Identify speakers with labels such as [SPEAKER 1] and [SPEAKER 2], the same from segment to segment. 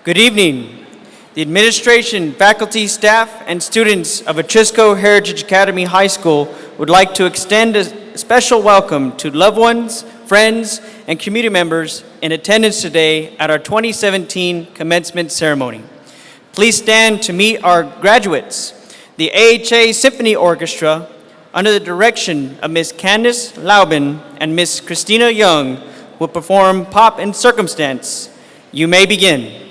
[SPEAKER 1] Good evening. The administration, faculty, staff, and students of Atrisco Heritage Academy High School would like to extend a special welcome to loved ones, friends, and community members in attendance today at our 2017 commencement ceremony. Please stand to meet our graduates. The AHA Symphony Orchestra, under the direction of Ms. Candice Laubin and Ms. Christina Young, will perform Pop and Circumstance. You may begin.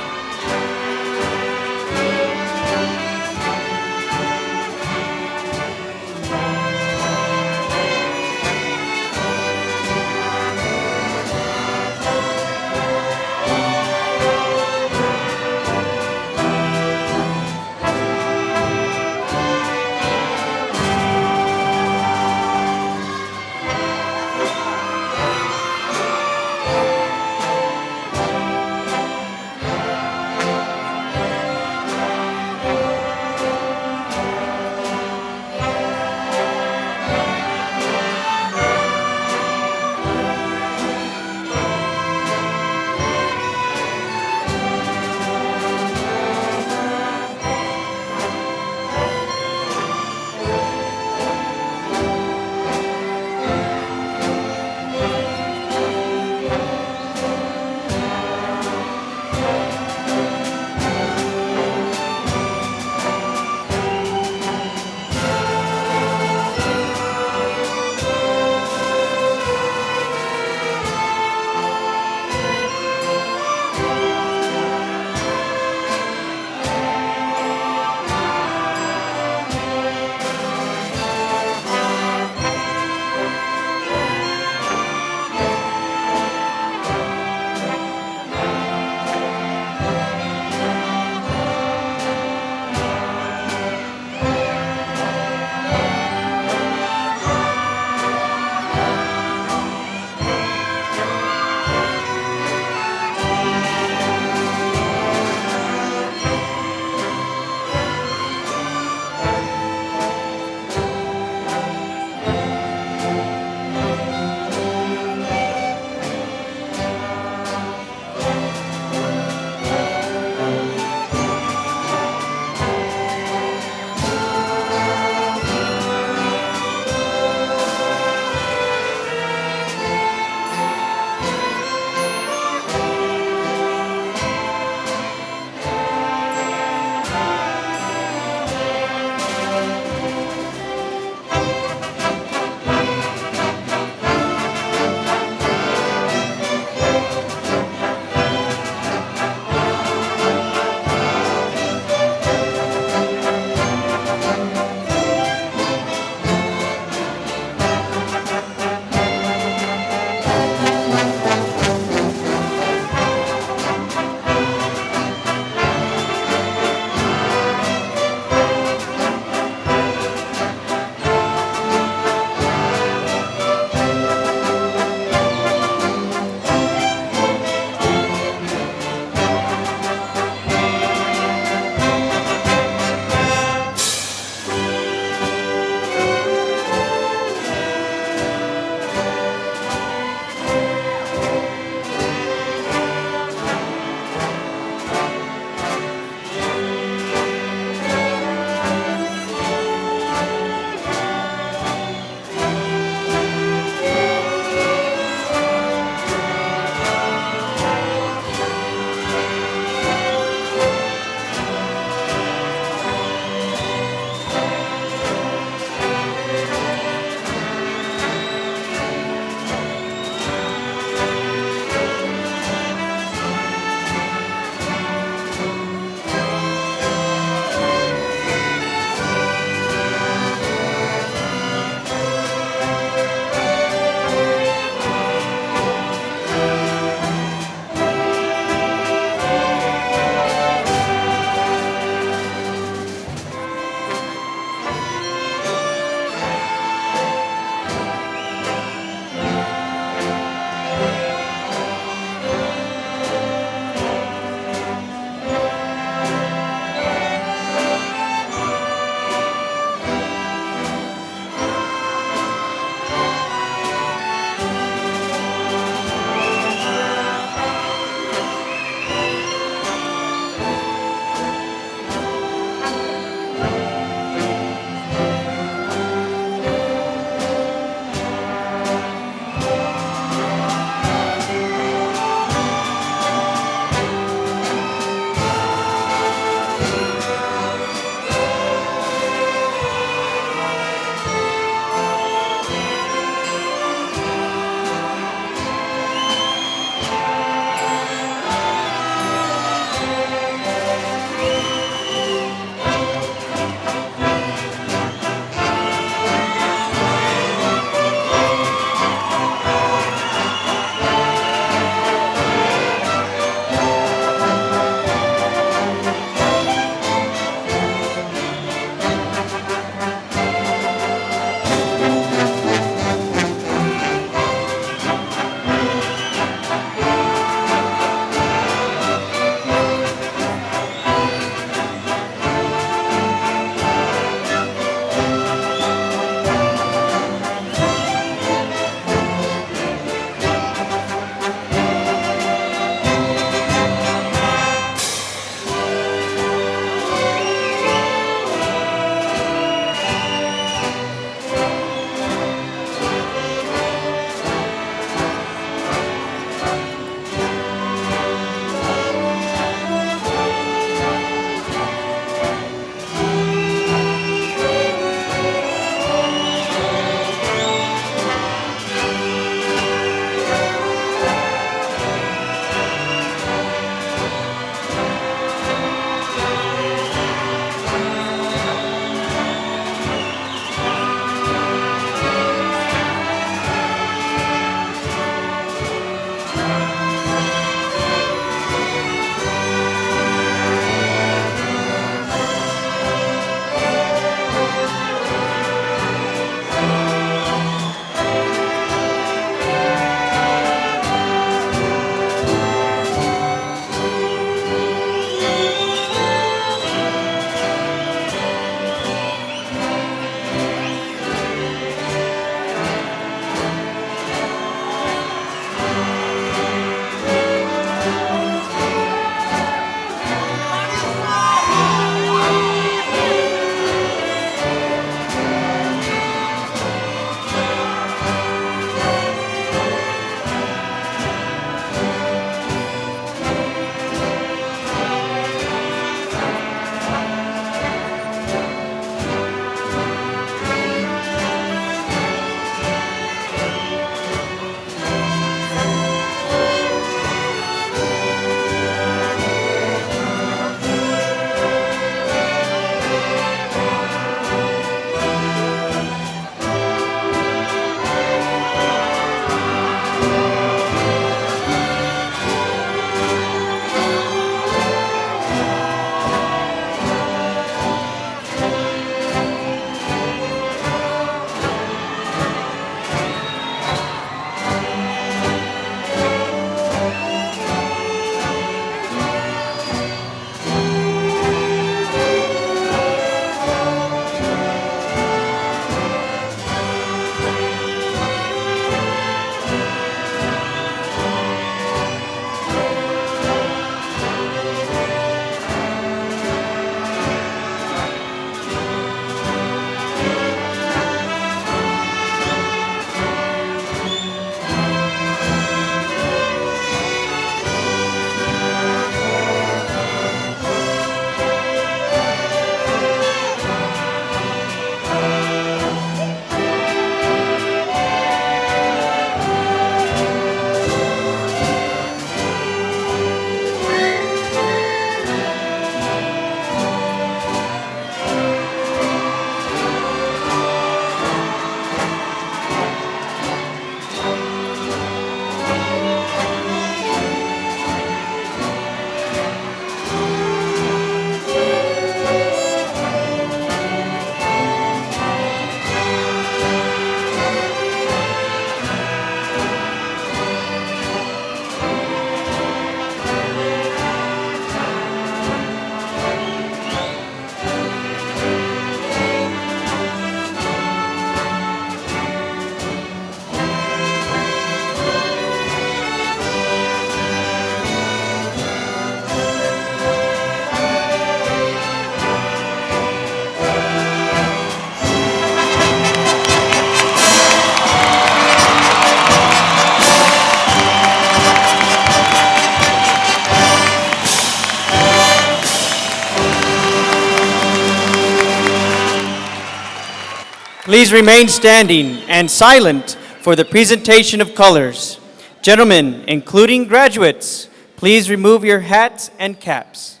[SPEAKER 1] Please remain standing and silent for the presentation of colors. Gentlemen, including graduates, please remove your hats and caps.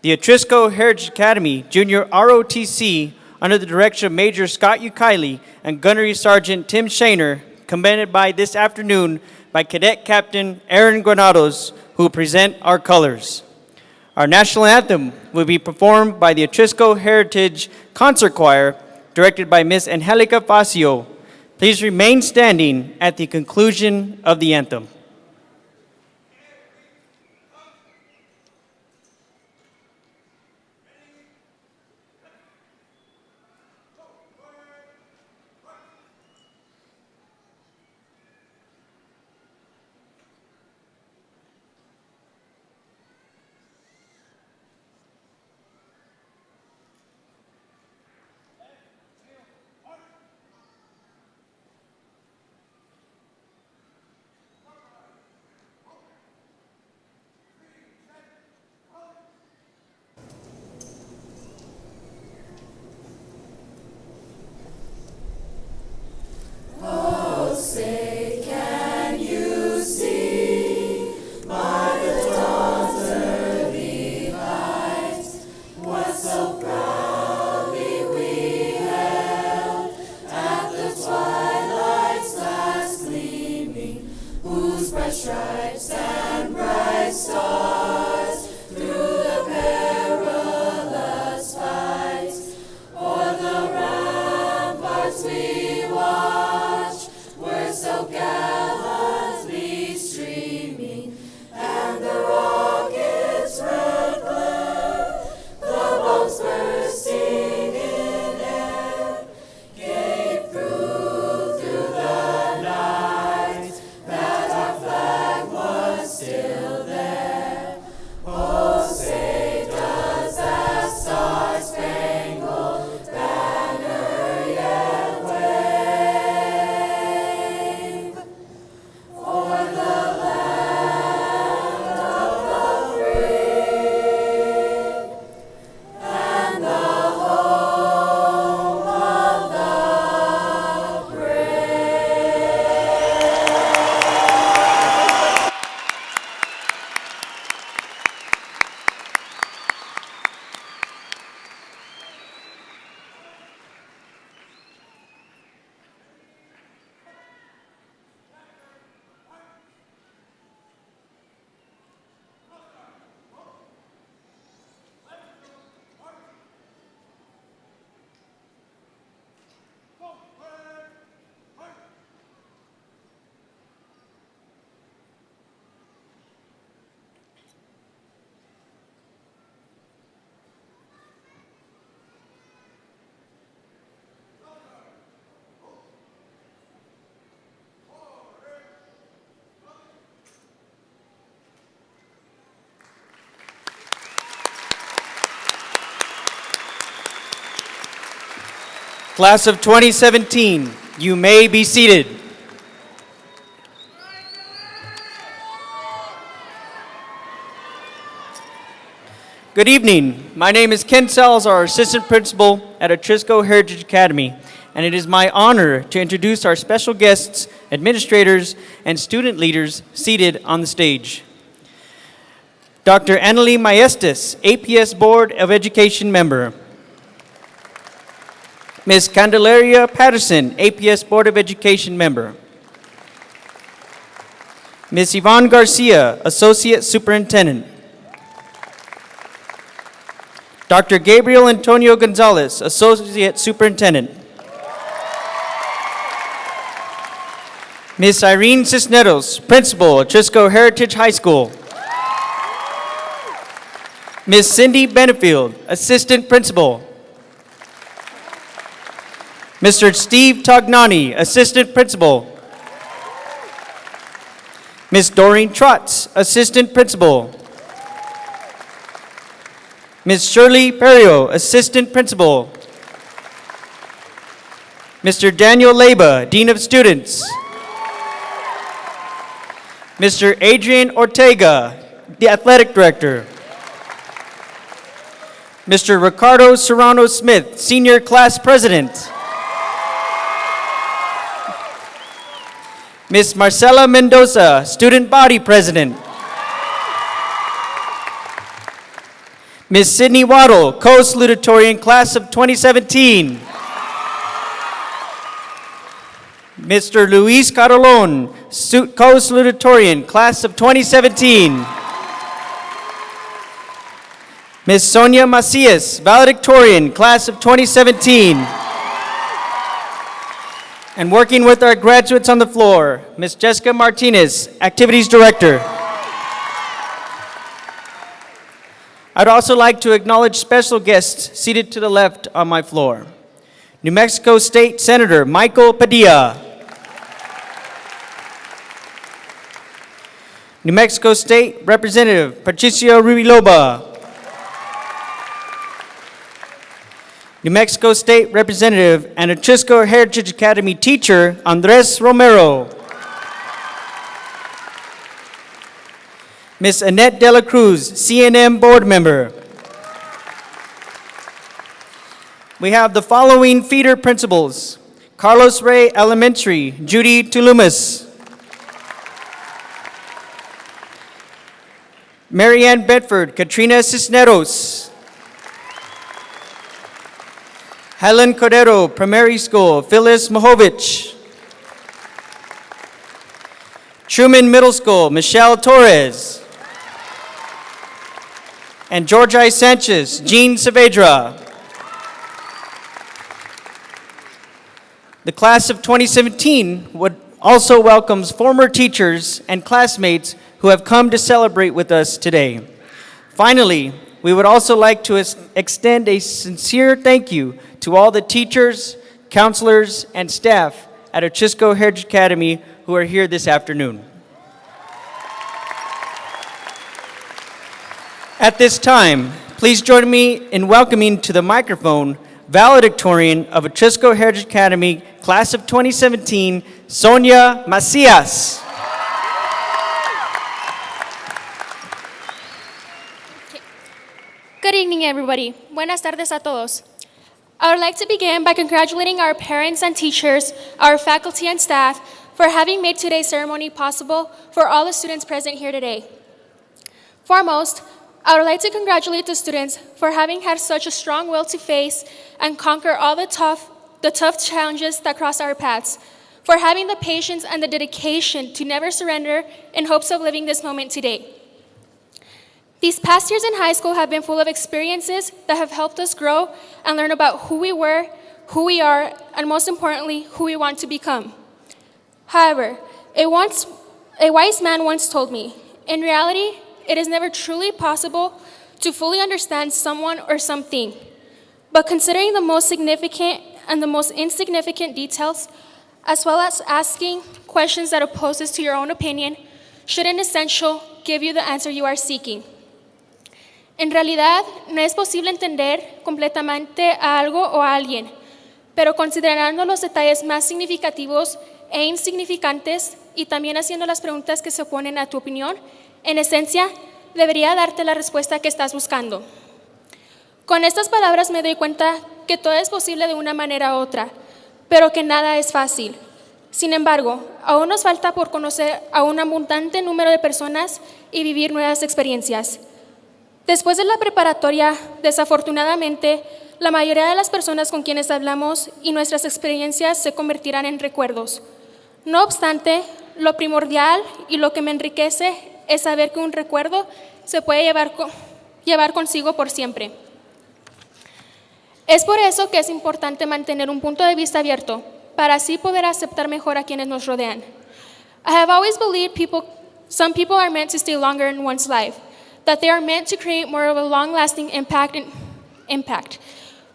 [SPEAKER 1] The Atrisco Heritage Academy Junior ROTC, under the direction of Major Scott Ukaili and Gunnery Sergeant Tim Shaner, commended by this afternoon by Cadet Captain Aaron Granados, who will present our colors. Our national anthem will be performed by the Atrisco Heritage Concert Choir, directed by Ms. Angelica Facio. Please remain standing at the conclusion of the anthem. Class of 2017, you may be seated. Good evening. My name is Ken Salazar, Assistant Principal at Atrisco Heritage Academy, and it is my honor to introduce our special guests, administrators, and student leaders seated on the stage. Dr. Annalie Maestas, APS Board of Education member. Ms. Candelaria Patterson, APS Board of Education member. Ms. Yvonne Garcia, Associate Superintendent. Dr. Gabriel Antonio Gonzalez, Associate Superintendent. Ms. Irene Cisneros, Principal, Atrisco Heritage High School. Ms. Cindy Benefield, Assistant Principal. Mr. Steve Tognani, Assistant Principal. Ms. Doreen Trotz, Assistant Principal. Ms. Shirley Perio, Assistant Principal. Mr. Daniel Leyba, Dean of Students. Mr. Adrian Ortega, the Athletic Director. Mr. Ricardo Serrano Smith, Senior Class President. Miss Marcela Mendoza, Student Body President. Miss Sydney Waddle, Co-Salutatorian, Class of 2017. Mr. Luis Carolon, Co-Salutatorian, Class of 2017. Ms. Sonia Macias, Valedictorian, Class of 2017. And working with our graduates on the floor, Ms. Jessica Martinez, Activities Director. I'd also like to acknowledge special guests seated to the left on my floor. New Mexico State Senator Michael Padilla. New Mexico State Representative Patricio Rubiloba. New Mexico State Representative and Atrisco Heritage Academy teacher Andres Romero. Ms. Annette De La Cruz, CNM board member. We have the following feeder principals: Carlos Ray Elementary, Judy Tulumas. Marianne Bedford, Katrina Cisneros. Helen Cordero, Primary School, Phyllis Mahovich. Truman Middle School, Michelle Torres. And George I. Sanchez, Jean Saavedra. The class of 2017 also welcomes former teachers and classmates who have come to celebrate with us today. Finally, we would also like to extend a sincere thank you to all the teachers, counselors, and staff at Atrisco Heritage Academy who are here this afternoon. At this time, please join me in welcoming to the microphone valedictorian of Atrisco Heritage Academy, Class of 2017, Sonia Macias.
[SPEAKER 2] Good evening, everybody. Buenas tardes a todos. I would like to begin by congratulating our parents and teachers, our faculty and staff, for having made today's ceremony possible for all the students present here today. Foremost, I would like to congratulate the students for having had such a strong will to face and conquer all the tough challenges that cross our paths, for having the patience and the dedication to never surrender in hopes of living this moment today. These past years in high school have been full of experiences that have helped us grow and learn about who we were, who we are, and most importantly, who we want to become. However, a wise man once told me, in reality, it is never truly possible to fully understand someone or something. But considering the most significant and the most insignificant details, as well as asking questions that opposes to your own opinion, should in essential give you the answer you are seeking. En realidad, no es posible entender completamente a algo o a alguien, pero considerando los detalles más significativos e insignificantes y también haciendo las preguntas que se oponen a tu opinión, en esencia, debería darte la respuesta que estás buscando. Con estas palabras me doy cuenta que todo es posible de una manera u otra, pero que nada es fácil. Sin embargo, aún nos falta por conocer a un abundante número de personas y vivir nuevas experiencias. Después de la preparatoria, desafortunadamente, la mayoría de las personas con quienes hablamos y nuestras experiencias se convertirán en recuerdos. No obstante, lo primordial y lo que me enriquece es saber que un recuerdo se puede llevar consigo por siempre. Es por eso que es importante mantener un punto de vista abierto, para así poder aceptar mejor a quienes nos rodean. I have always believed some people are meant to stay longer in one's life, that they are meant to create more of a long-lasting impact.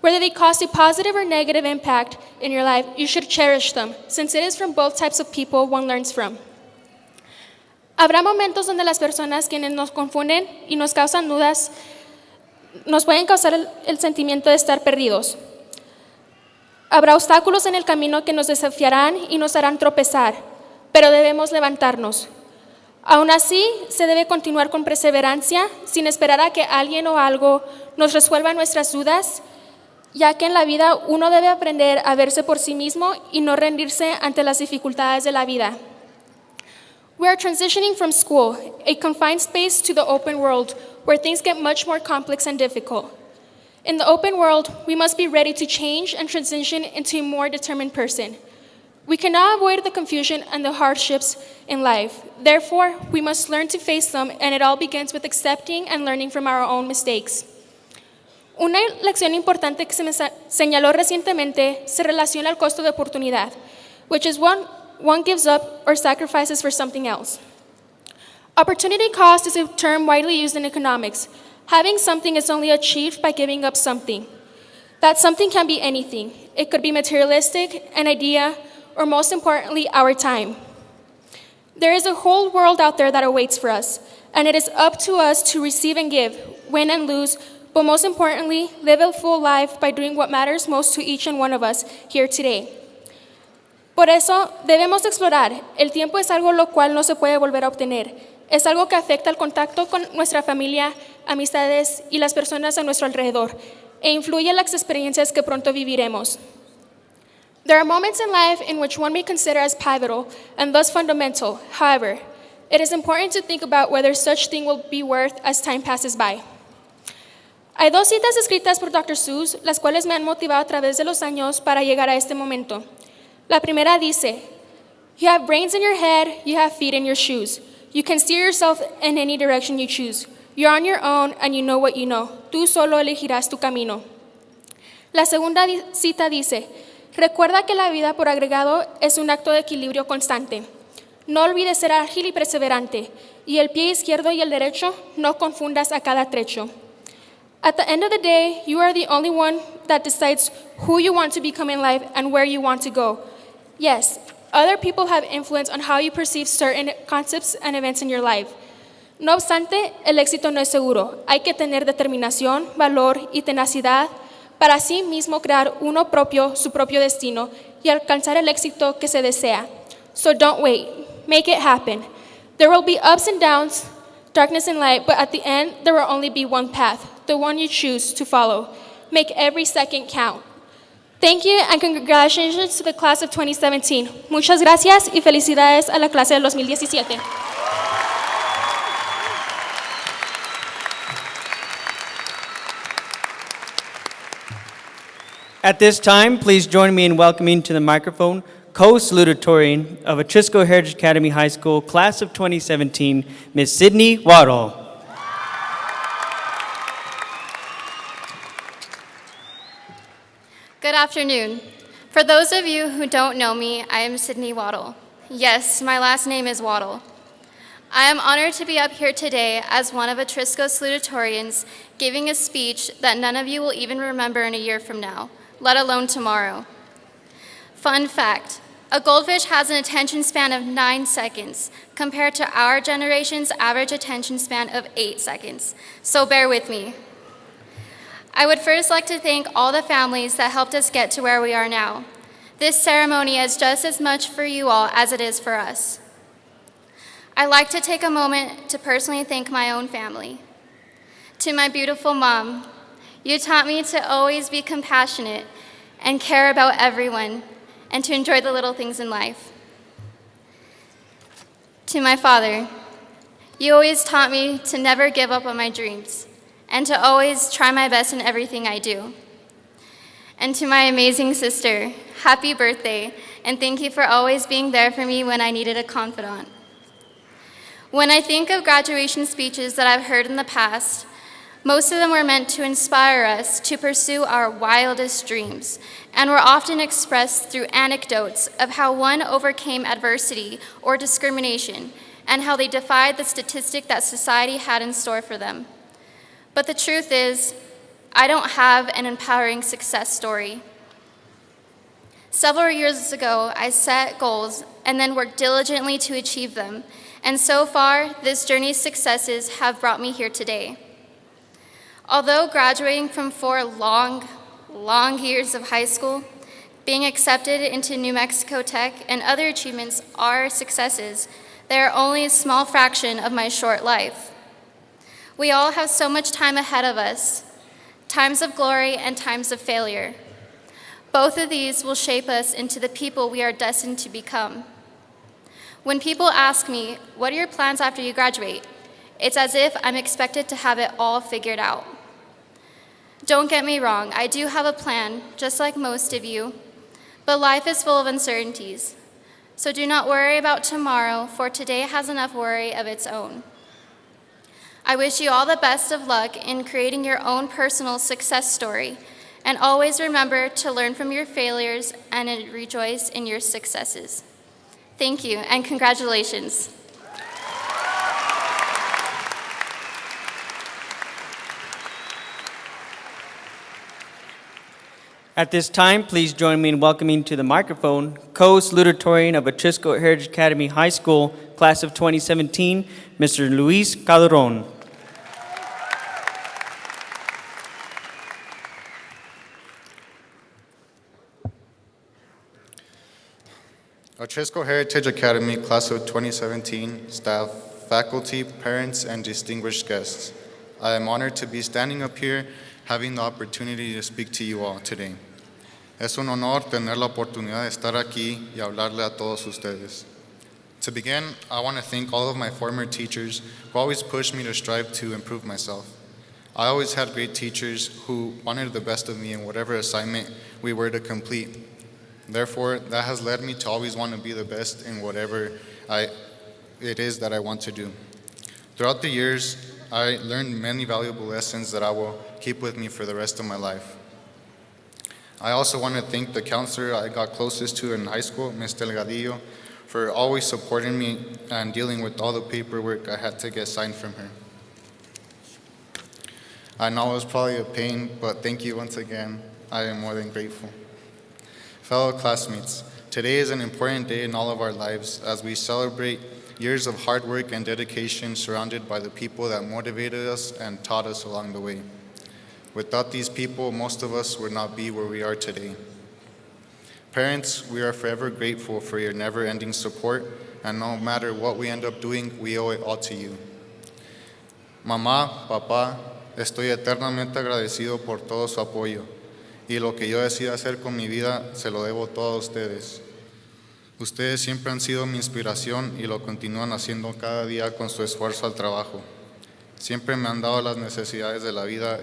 [SPEAKER 2] Whether they cause a positive or negative impact in your life, you should cherish them, since it is from both types of people one learns from. Habrá momentos donde las personas quienes nos confunden y nos causan dudas, nos pueden causar el sentimiento de estar perdidos. Habrá obstáculos en el camino que nos desafiarán y nos harán tropezar, pero debemos levantarnos. Aún así, se debe continuar con perseverancia, sin esperar a que alguien o algo nos resuelva nuestras dudas, ya que en la vida uno debe aprender a verse por sí mismo y no rendirse ante las dificultades de la vida. We are transitioning from school, a confined space, to the open world, where things get much more complex and difficult. In the open world, we must be ready to change and transition into a more determined person. We cannot avoid the confusion and the hardships in life. Therefore, we must learn to face them, and it all begins with accepting and learning from our own mistakes. Una lección importante que se me señaló recientemente se relaciona al costo de oportunidad, which is one gives up or sacrifices for something else. Opportunity cost is a term widely used in economics. Having something is only achieved by giving up something. That something can be anything. It could be materialistic, an idea, or most importantly, our time. There is a whole world out there that awaits for us, and it is up to us to receive and give, win and lose, but most importantly, live a full life by doing what matters most to each and one of us here today. Por eso, debemos explorar. El tiempo es algo lo cual no se puede volver a obtener. Es algo que afecta el contacto con nuestra familia, amistades y las personas a nuestro alrededor, e influye en las experiencias que pronto viviremos. There are moments in life in which one may consider as pivotal and thus fundamental. However, it is important to think about whether such thing will be worth as time passes by. Hay dos citas escritas por Dr. Seuss, las cuales me han motivado a través de los años para llegar a este momento. La primera dice, "You have brains in your head, you have feet in your shoes. You can steer yourself in any direction you choose. You're on your own and you know what you know. Tú solo elegirás tu camino." La segunda cita dice, "Recuerda que la vida por agregado es un acto de equilibrio constante. No olvides ser ágil y perseverante, y el pie izquierdo y el derecho no confundas a cada trecho." At the end of the day, you are the only one that decides who you want to become in life and where you want to go. Yes, other people have influence on how you perceive certain concepts and events in your life. No obstante, el éxito no es seguro. Hay que tener determinación, valor y tenacidad para sí mismo crear su propio destino y alcanzar el éxito que se desea. So don't wait. Make it happen. There will be ups and downs, darkness and light, but at the end, there will only be one path, the one you choose to follow. Make every second count. Thank you and congratulations to the class of 2017. Muchas gracias y felicidades a la clase del 2017.
[SPEAKER 1] At this time, please join me in welcoming to the microphone co-salutatorian of Atrisco Heritage Academy High School, class of 2017, Ms. Sydney Waddle.
[SPEAKER 3] Good afternoon. For those of you who don't know me, I am Sydney Waddle. Yes, my last name is Waddle. I am honored to be up here today as one of Atrisco's salutatorians, giving a speech that none of you will even remember in a year from now, let alone tomorrow. Fun fact, a goldfish has an attention span of 9 seconds compared to our generation's average attention span of 8 seconds, so bear with me. I would first like to thank all the families that helped us get to where we are now. This ceremony is just as much for you all as it is for us. I'd like to take a moment to personally thank my own family. To my beautiful mom, you taught me to always be compassionate and care about everyone and to enjoy the little things in life. To my father, you always taught me to never give up on my dreams and to always try my best in everything I do. And to my amazing sister, happy birthday, and thank you for always being there for me when I needed a confidant. When I think of graduation speeches that I've heard in the past, most of them were meant to inspire us to pursue our wildest dreams, and were often expressed through anecdotes of how one overcame adversity or discrimination, and how they defied the statistic that society had in store for them. But the truth is, I don't have an empowering success story. Several years ago, I set goals and then worked diligently to achieve them, and so far, this journey's successes have brought me here today. Although graduating from 4 long years of high school, being accepted into New Mexico Tech, and other achievements are successes, they are only a small fraction of my short life. We all have so much time ahead of us, times of glory and times of failure. Both of these will shape us into the people we are destined to become. When people ask me, what are your plans after you graduate? It's as if I'm expected to have it all figured out. Don't get me wrong, I do have a plan, just like most of you, but life is full of uncertainties. So do not worry about tomorrow, for today has enough worry of its own. I wish you all the best of luck in creating your own personal success story, and always remember to learn from your failures and rejoice in your successes. Thank you, and congratulations.
[SPEAKER 1] At this time, please join me in welcoming to the microphone co-salutatorian of Atrisco Heritage Academy High School, class of 2017, Mr. Luis Calderon.
[SPEAKER 4] Atrisco Heritage Academy, class of 2017, staff, faculty, parents, and distinguished guests. I am honored to be standing up here having the opportunity to speak to you all today. Es un honor tener la oportunidad de estar aquí y hablarle a todos ustedes. To begin, I want to thank all of my former teachers who always pushed me to strive to improve myself. I always had great teachers who wanted the best of me in whatever assignment we were to complete. Therefore, that has led me to always want to be the best in whatever it is that I want to do. Throughout the years, I learned many valuable lessons that I will keep with me for the rest of my life. I also want to thank the counselor I got closest to in high school, Ms. Delgadillo, for always supporting me and dealing with all the paperwork I had to get signed from her. I know it was probably a pain, but thank you once again. I am more than grateful. Fellow classmates, today is an important day in all of our lives as we celebrate years of hard work and dedication surrounded by the people that motivated us and taught us along the way. Without these people, most of us would not be where we are today. Parents, we are forever grateful for your never-ending support, and no matter what we end up doing, we owe it all to you. Mamá, papá, estoy eternamente agradecido por todo su apoyo, y lo que yo decida hacer con mi vida se lo debo todo a ustedes. Ustedes siempre han sido mi inspiración y lo continúan haciendo cada día con su esfuerzo al trabajo. Siempre me han dado las necesidades de la vida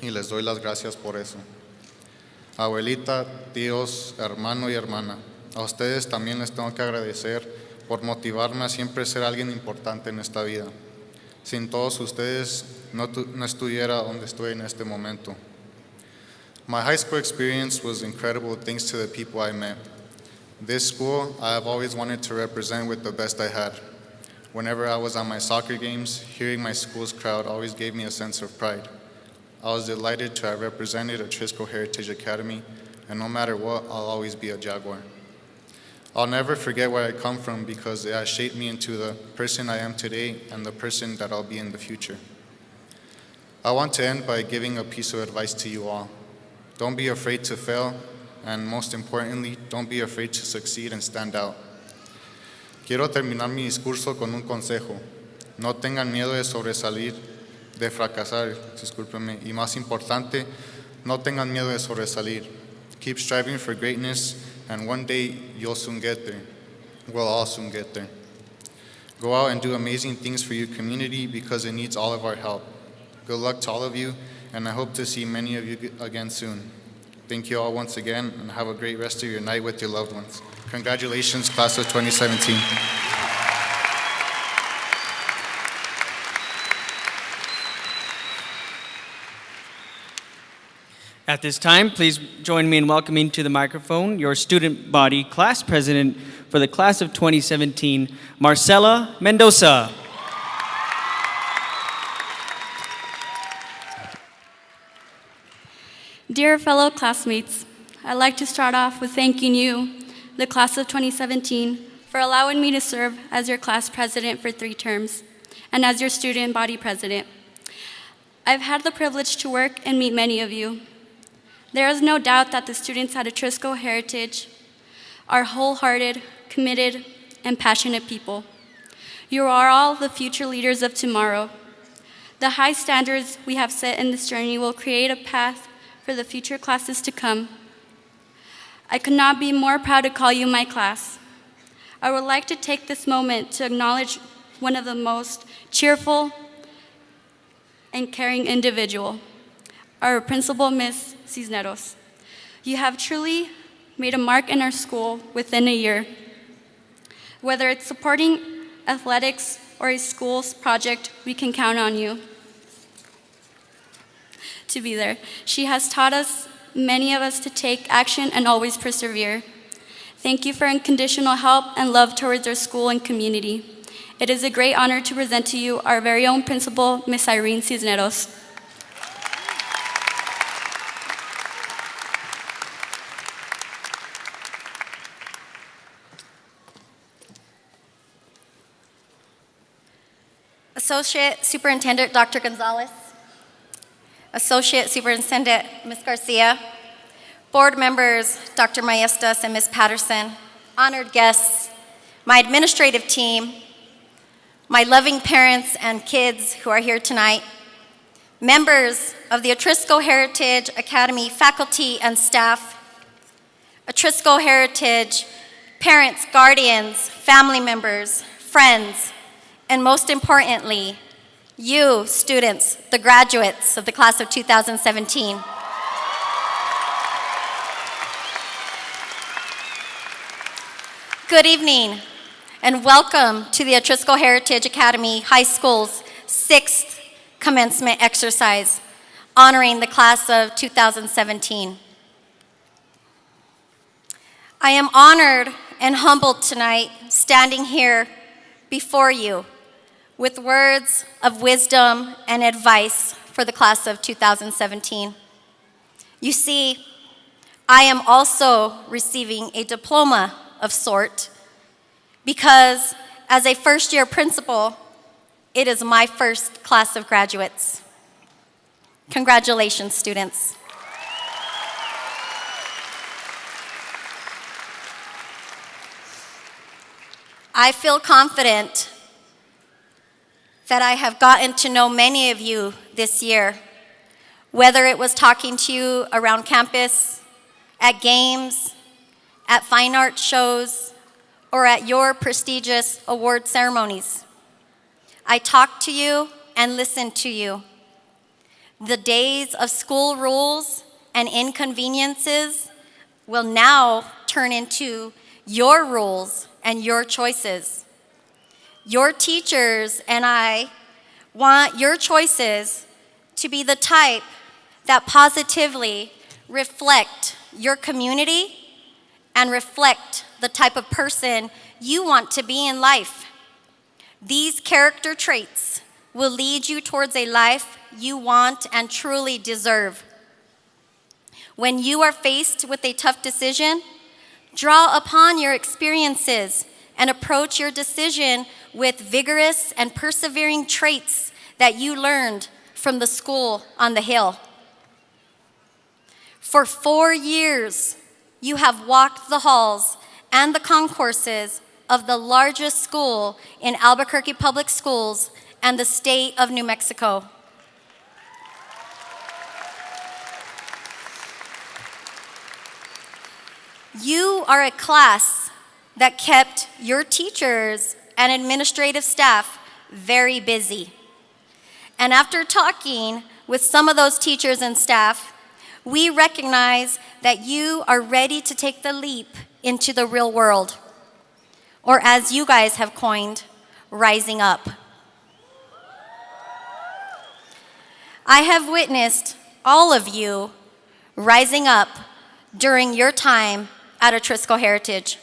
[SPEAKER 4] y les doy las gracias por eso. Abuelita, tíos, hermano y hermana, a ustedes también les tengo que agradecer por motivarme a siempre ser alguien importante en esta vida. Sin todos ustedes no estuviera donde estoy en este momento. My high school experience was incredible thanks to the people I met. This school I have always wanted to represent with the best I had. Whenever I was at my soccer games, hearing my school's crowd always gave me a sense of pride. I was delighted to have represented Atrisco Heritage Academy, and no matter what, I'll always be a Jaguar. I'll never forget where I come from because it has shaped me into the person I am today and the person that I'll be in the future. I want to end by giving a piece of advice to you all. Don't be afraid to fail, and most importantly, don't be afraid to succeed and stand out. Quiero terminar mi discurso con un consejo. No tengan miedo de sobresalir, de fracasar, discúlpenme, y más importante, no tengan miedo de sobresalir. Keep striving for greatness, and one day you'll soon get there. We'll all soon get there. Go out and do amazing things for your community because it needs all of our help. Good luck to all of you, and I hope to see many of you again soon. Thank you all once again, and have a great rest of your night with your loved ones. Congratulations, class of 2017.
[SPEAKER 1] At this time, please join me in welcoming to the microphone your student body class president for the class of 2017, Marcela Mendoza.
[SPEAKER 5] Dear fellow classmates, I'd like to start off with thanking you, the class of 2017, for allowing me to serve as your class president for 3 terms and as your student body president. I've had the privilege to work and meet many of you. There is no doubt that the students at Atrisco Heritage are wholehearted, committed, and passionate people. You are all the future leaders of tomorrow. The high standards we have set in this journey will create a path for the future classes to come. I could not be more proud to call you my class. I would like to take this moment to acknowledge one of the most cheerful and caring individual, our principal, Ms. Cisneros. You have truly made a mark in our school within a year. Whether it's supporting athletics or a school's project, we can count on you to be there. She has taught us, many of us, to take action and always persevere. Thank you for unconditional help and love towards our school and community. It is a great honor to present to you our very own principal, Ms. Irene Cisneros.
[SPEAKER 6] Associate Superintendent Dr. Gonzalez, Associate Superintendent Ms. Garcia, board members Dr. Maestas and Ms. Patterson, honored guests, my administrative team, my loving parents and kids who are here tonight, members of the Atrisco Heritage Academy faculty and staff, Atrisco Heritage parents, guardians, family members, friends, and most importantly, you, students, the graduates of the class of 2017. Good evening, and welcome to the Atrisco Heritage Academy High School's 6th commencement exercise, honoring the class of 2017. I am honored and humbled tonight, standing here before you with words of wisdom and advice for the class of 2017. You see, I am also receiving a diploma of sort because as a first-year principal, it is my first class of graduates. Congratulations, students. I feel confident that I have gotten to know many of you this year, whether it was talking to you around campus, at games, at fine art shows, or at your prestigious award ceremonies. I talked to you and listened to you. The days of school rules and inconveniences will now turn into your rules and your choices. Your teachers and I want your choices to be the type that positively reflect your community and reflect the type of person you want to be in life. These character traits will lead you towards a life you want and truly deserve. When you are faced with a tough decision, draw upon your experiences and approach your decision with vigorous and persevering traits that you learned from the school on the hill. For 4 years, you have walked the halls and the concourses of the largest school in Albuquerque Public Schools and the state of New Mexico. You are a class that kept your teachers and administrative staff very busy. And after talking with some of those teachers and staff, we recognize that you are ready to take the leap into the real world, or as you guys have coined, rising up. I have witnessed all of you rising up during your time at Atrisco Heritage.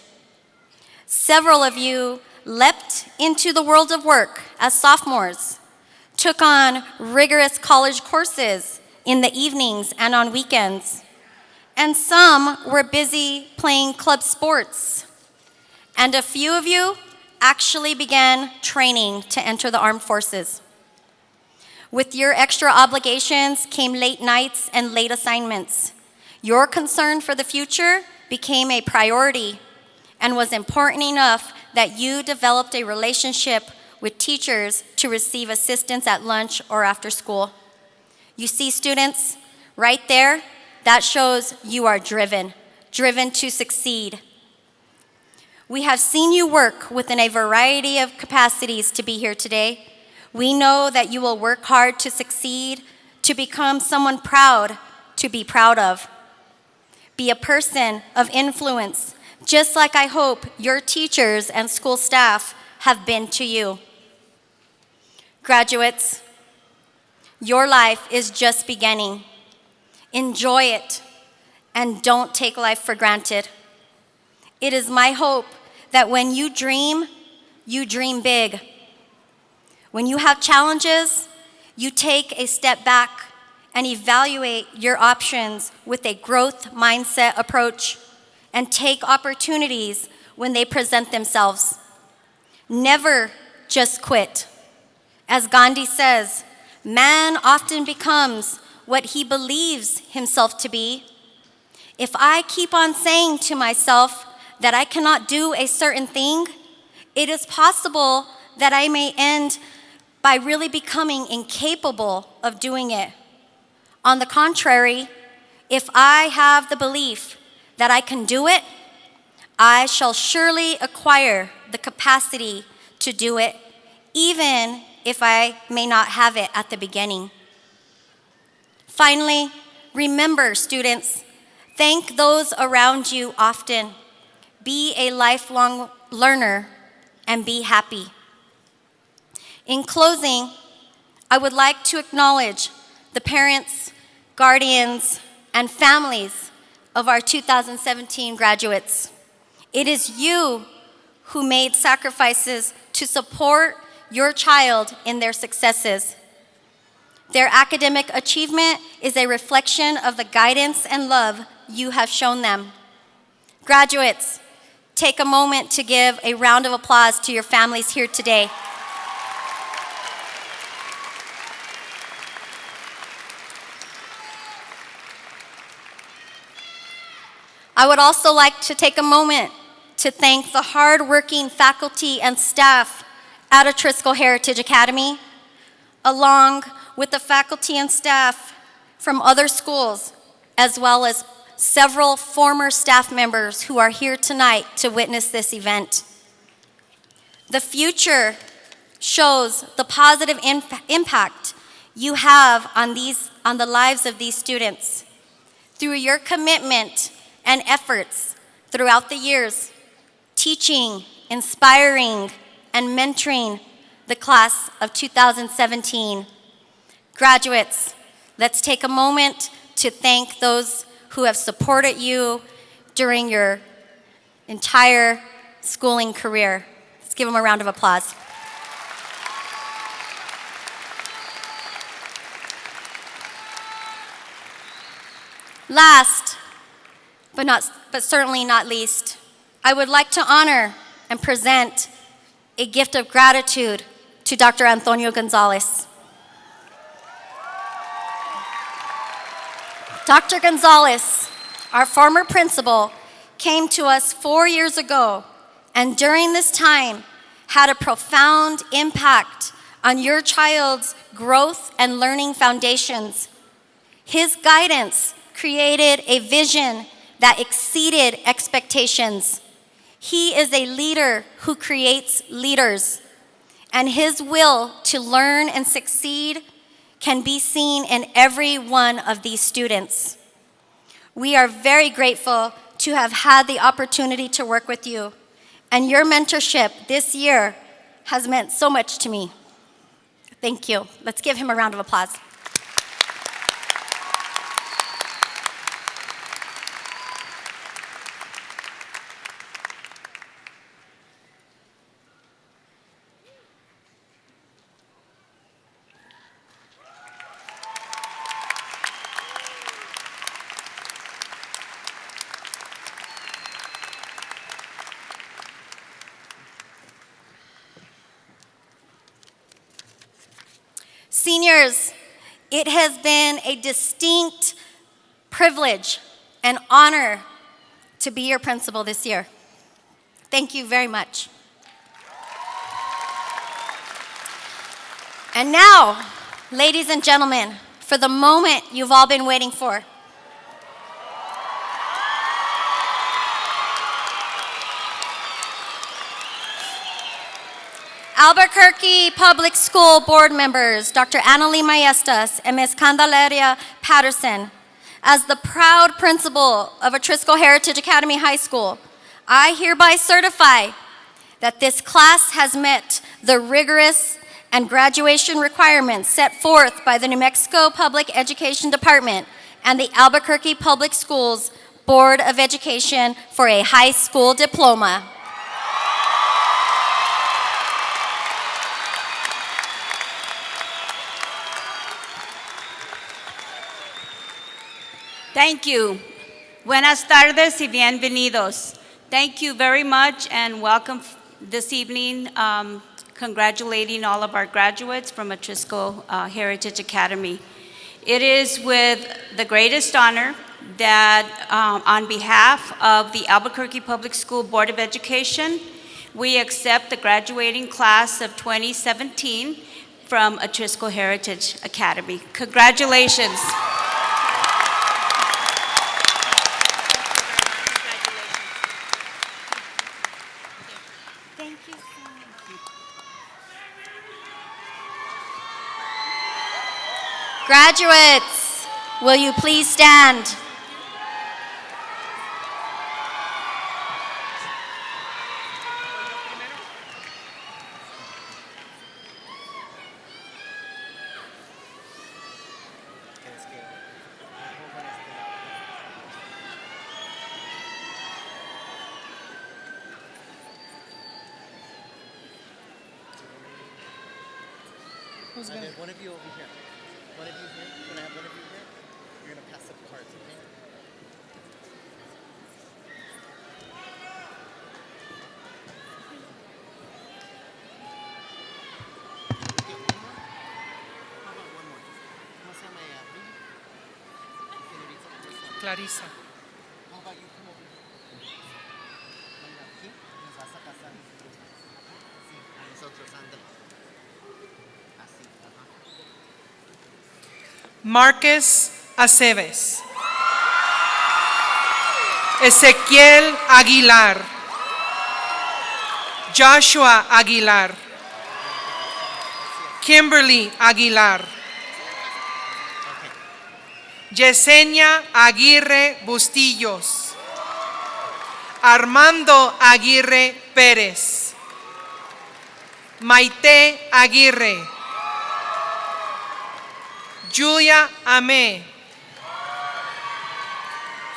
[SPEAKER 6] Several of you leapt into the world of work as sophomores, took on rigorous college courses in the evenings and on weekends, and some were busy playing club sports. And a few of you actually began training to enter the armed forces. With your extra obligations came late nights and late assignments. Your concern for the future became a priority and was important enough that you developed a relationship with teachers to receive assistance at lunch or after school. You see, students, right there, that shows you are driven to succeed. We have seen you work within a variety of capacities to be here today. We know that you will work hard to succeed, to become someone proud to be proud of. Be a person of influence, just like I hope your teachers and school staff have been to you. Graduates, your life is just beginning. Enjoy it, and don't take life for granted. It is my hope that when you dream big. When you have challenges, you take a step back and evaluate your options with a growth mindset approach and take opportunities when they present themselves. Never just quit. As Gandhi says, man often becomes what he believes himself to be. If I keep on saying to myself that I cannot do a certain thing, it is possible that I may end by really becoming incapable of doing it. On the contrary, if I have the belief that I can do it, I shall surely acquire the capacity to do it, even if I may not have it at the beginning. Finally, remember, students, thank those around you often. Be a lifelong learner and be happy. In closing, I would like to acknowledge the parents, guardians, and families of our 2017 graduates. It is you who made sacrifices to support your child in their successes. Their academic achievement is a reflection of the guidance and love you have shown them. Graduates, take a moment to give a round of applause to your families here today. I would also like to take a moment to thank the hardworking faculty and staff at Atrisco Heritage Academy, along with the faculty and staff from other schools, as well as several former staff members who are here tonight to witness this event. The future shows the positive impact you have on the lives of these students. Through your commitment and efforts throughout the years, teaching, inspiring, and mentoring the class of 2017. Graduates, let's take a moment to thank those who have supported you during your entire schooling career. Let's give them a round of applause. Last, but certainly not least, I would like to honor and present a gift of gratitude to Dr. Antonio Gonzalez. Dr. Gonzalez, our former principal, came to us 4 years ago, and during this time had a profound impact on your child's growth and learning foundations. His guidance created a vision that exceeded expectations. He is a leader who creates leaders, and his will to learn and succeed can be seen in every one of these students. We are very grateful to have had the opportunity to work with you, and your mentorship this year has meant so much to me. Thank you. Let's give him a round of applause. Seniors, it has been a distinct privilege and honor to be your principal this year. Thank you very much. And now, ladies and gentlemen, for the moment you've all been waiting for. Albuquerque Public School Board members, Dr. Annalie Maestas and Ms. Candelaria Patterson, as the proud principal of Atrisco Heritage Academy High School, I hereby certify that this class has met the rigorous and graduation requirements set forth by the New Mexico Public Education Department and the Albuquerque Public Schools Board of Education for a high school diploma.
[SPEAKER 7] Thank you. Buenas tardes y bienvenidos. Thank you very much and welcome this evening, congratulating all of our graduates from Atrisco Heritage Academy. It is with the greatest honor that on behalf of the Albuquerque Public School Board of Education, we accept the graduating class of 2017 from Atrisco Heritage Academy. Congratulations.
[SPEAKER 6] Graduates, will you please stand?
[SPEAKER 8] One of you over here. One of you here. Can I have one of you here? You're going to pass up the cards, okay? Get one more? How about one more? ¿Cómo se llama ella? Señorita.
[SPEAKER 9] Clarisa.
[SPEAKER 8] How about you come over here? Venga, aquí nos vas a pasar. Sí, a nosotros, ándale. Así, ajá.
[SPEAKER 9] Marcus Aceves. Ezequiel Aguilar. Joshua Aguilar. Kimberly Aguilar. Yesenia Aguirre Bustillos. Armando Aguirre Pérez. Maite Aguirre. Julia Amé.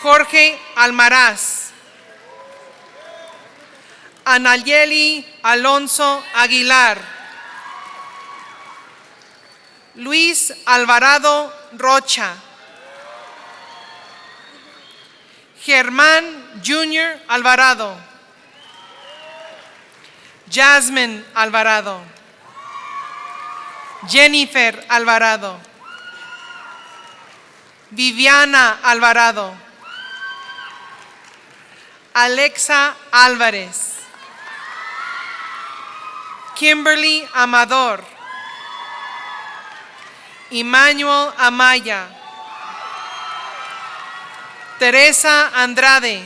[SPEAKER 9] Jorge Almaraz. Anayeli Alonso Aguilar. Luis Alvarado Rocha. Germán Jr. Alvarado. Jasmine Alvarado. Jennifer Alvarado. Viviana Alvarado. Alexa Álvarez. Kimberly Amador. Emmanuel Amaya. Teresa Andrade.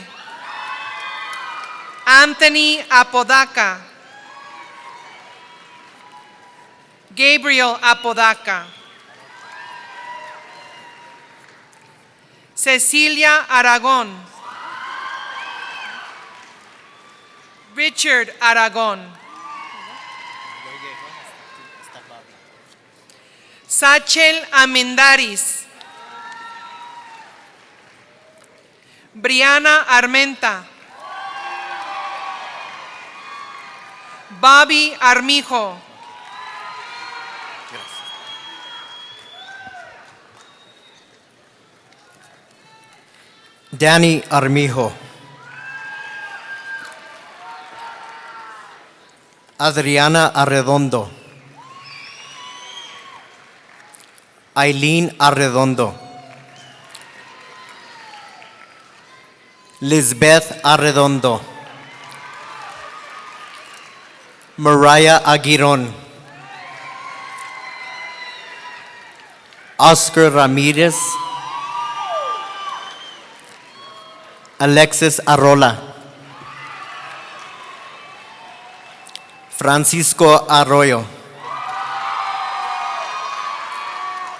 [SPEAKER 9] Anthony Apodaca. Gabriel Apodaca. Cecilia Aragón. Richard Aragón. Sachel Amendaris. Briana Armenta. Bobby Armijo.
[SPEAKER 1] Danny Armijo. Adriana Arredondo. Aileen Arredondo. Lisbeth Arredondo. Mariah Aguirón. Oscar Ramirez. Alexis Arrola.
[SPEAKER 10] Francisco Arroyo,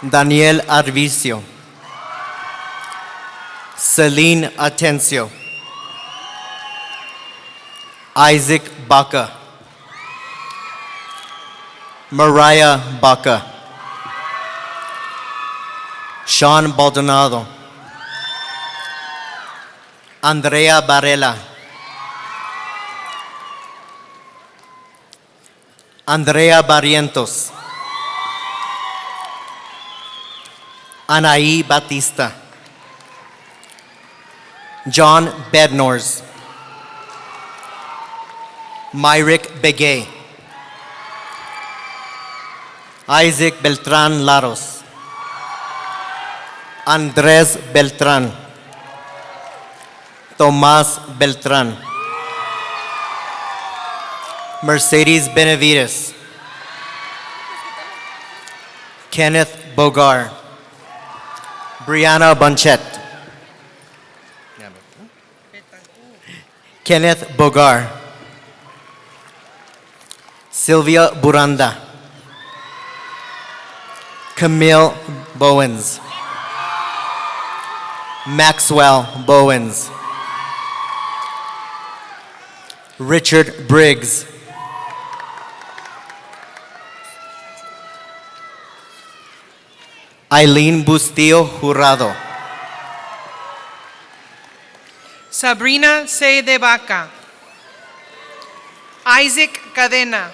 [SPEAKER 10] Daniel Arvicio, Celine Atencio, Isaac Baca, Mariah Baca, Sean Baldonado, Andrea Varela, Andrea Barrientos, Anaí Batista, John Bednors, Myrick Begay, Isaac Beltran Laros, Andrés Beltrán, Tomás Beltrán, Mercedes Benavides, Kenneth Bogar, Brianna Bunchett, Kenneth Bogar, Sylvia Buranda, Camille Bowens, Maxwell Bowens, Richard Briggs, Eileen Bustillo Jurado,
[SPEAKER 9] Sabrina C. de Vaca, Isaac Cadena,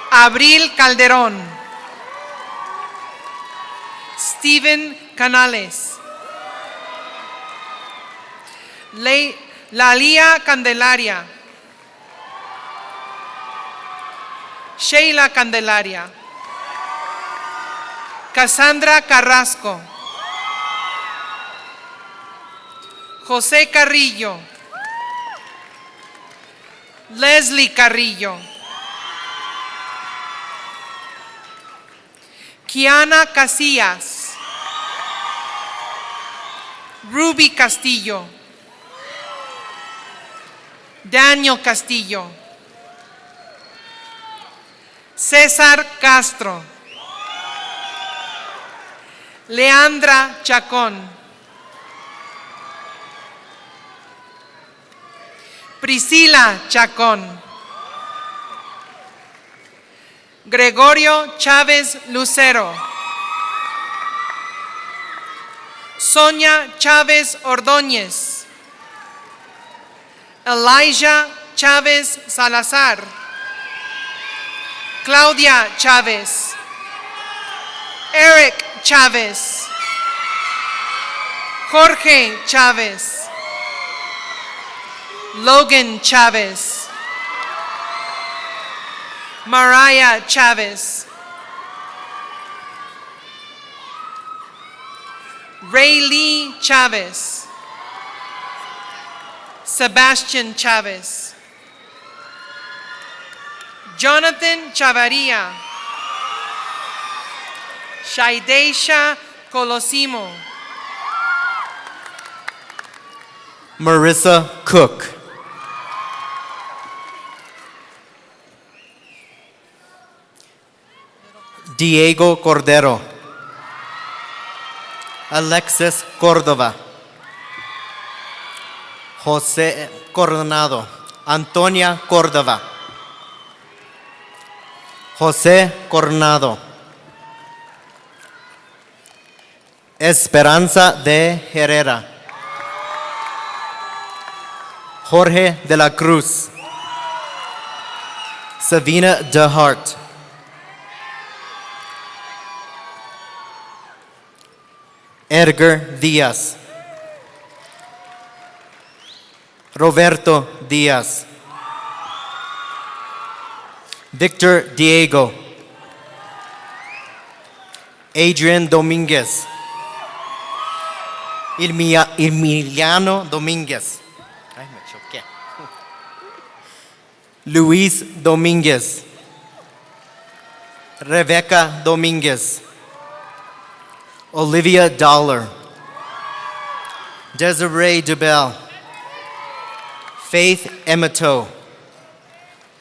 [SPEAKER 9] Abril Calderón, Steven Canales, Lalia Candelaria, Sheila Candelaria, Cassandra Carrasco, José Carrillo, Leslie Carrillo, Kiana Casillas, Ruby Castillo, Daniel Castillo, César Castro, Leandra Chacón, Priscila Chacón, Gregorio Chávez Lucero, Sonia Chávez Ordóñez, Elijah Chávez Salazar, Claudia Chávez, Eric Chávez, Jorge Chávez, Logan Chávez, Mariah Chávez, Raylee Chávez, Sebastian Chávez, Jonathan Chavarria, Shaideisha Colosimo,
[SPEAKER 10] Marissa Cook, Diego Cordero, Alexis Cordova, José Coronado, Antonia Cordova, José Coronado, Esperanza de Herrera, Jorge de la Cruz, Savina DeHart, Edgar Díaz, Roberto Díaz, Victor Diego, Adrian Dominguez, Emiliano Dominguez, ay, me choqué. Luis Dominguez, Rebecca Dominguez, Olivia Dollar, Desiree Dubell, Faith Emato,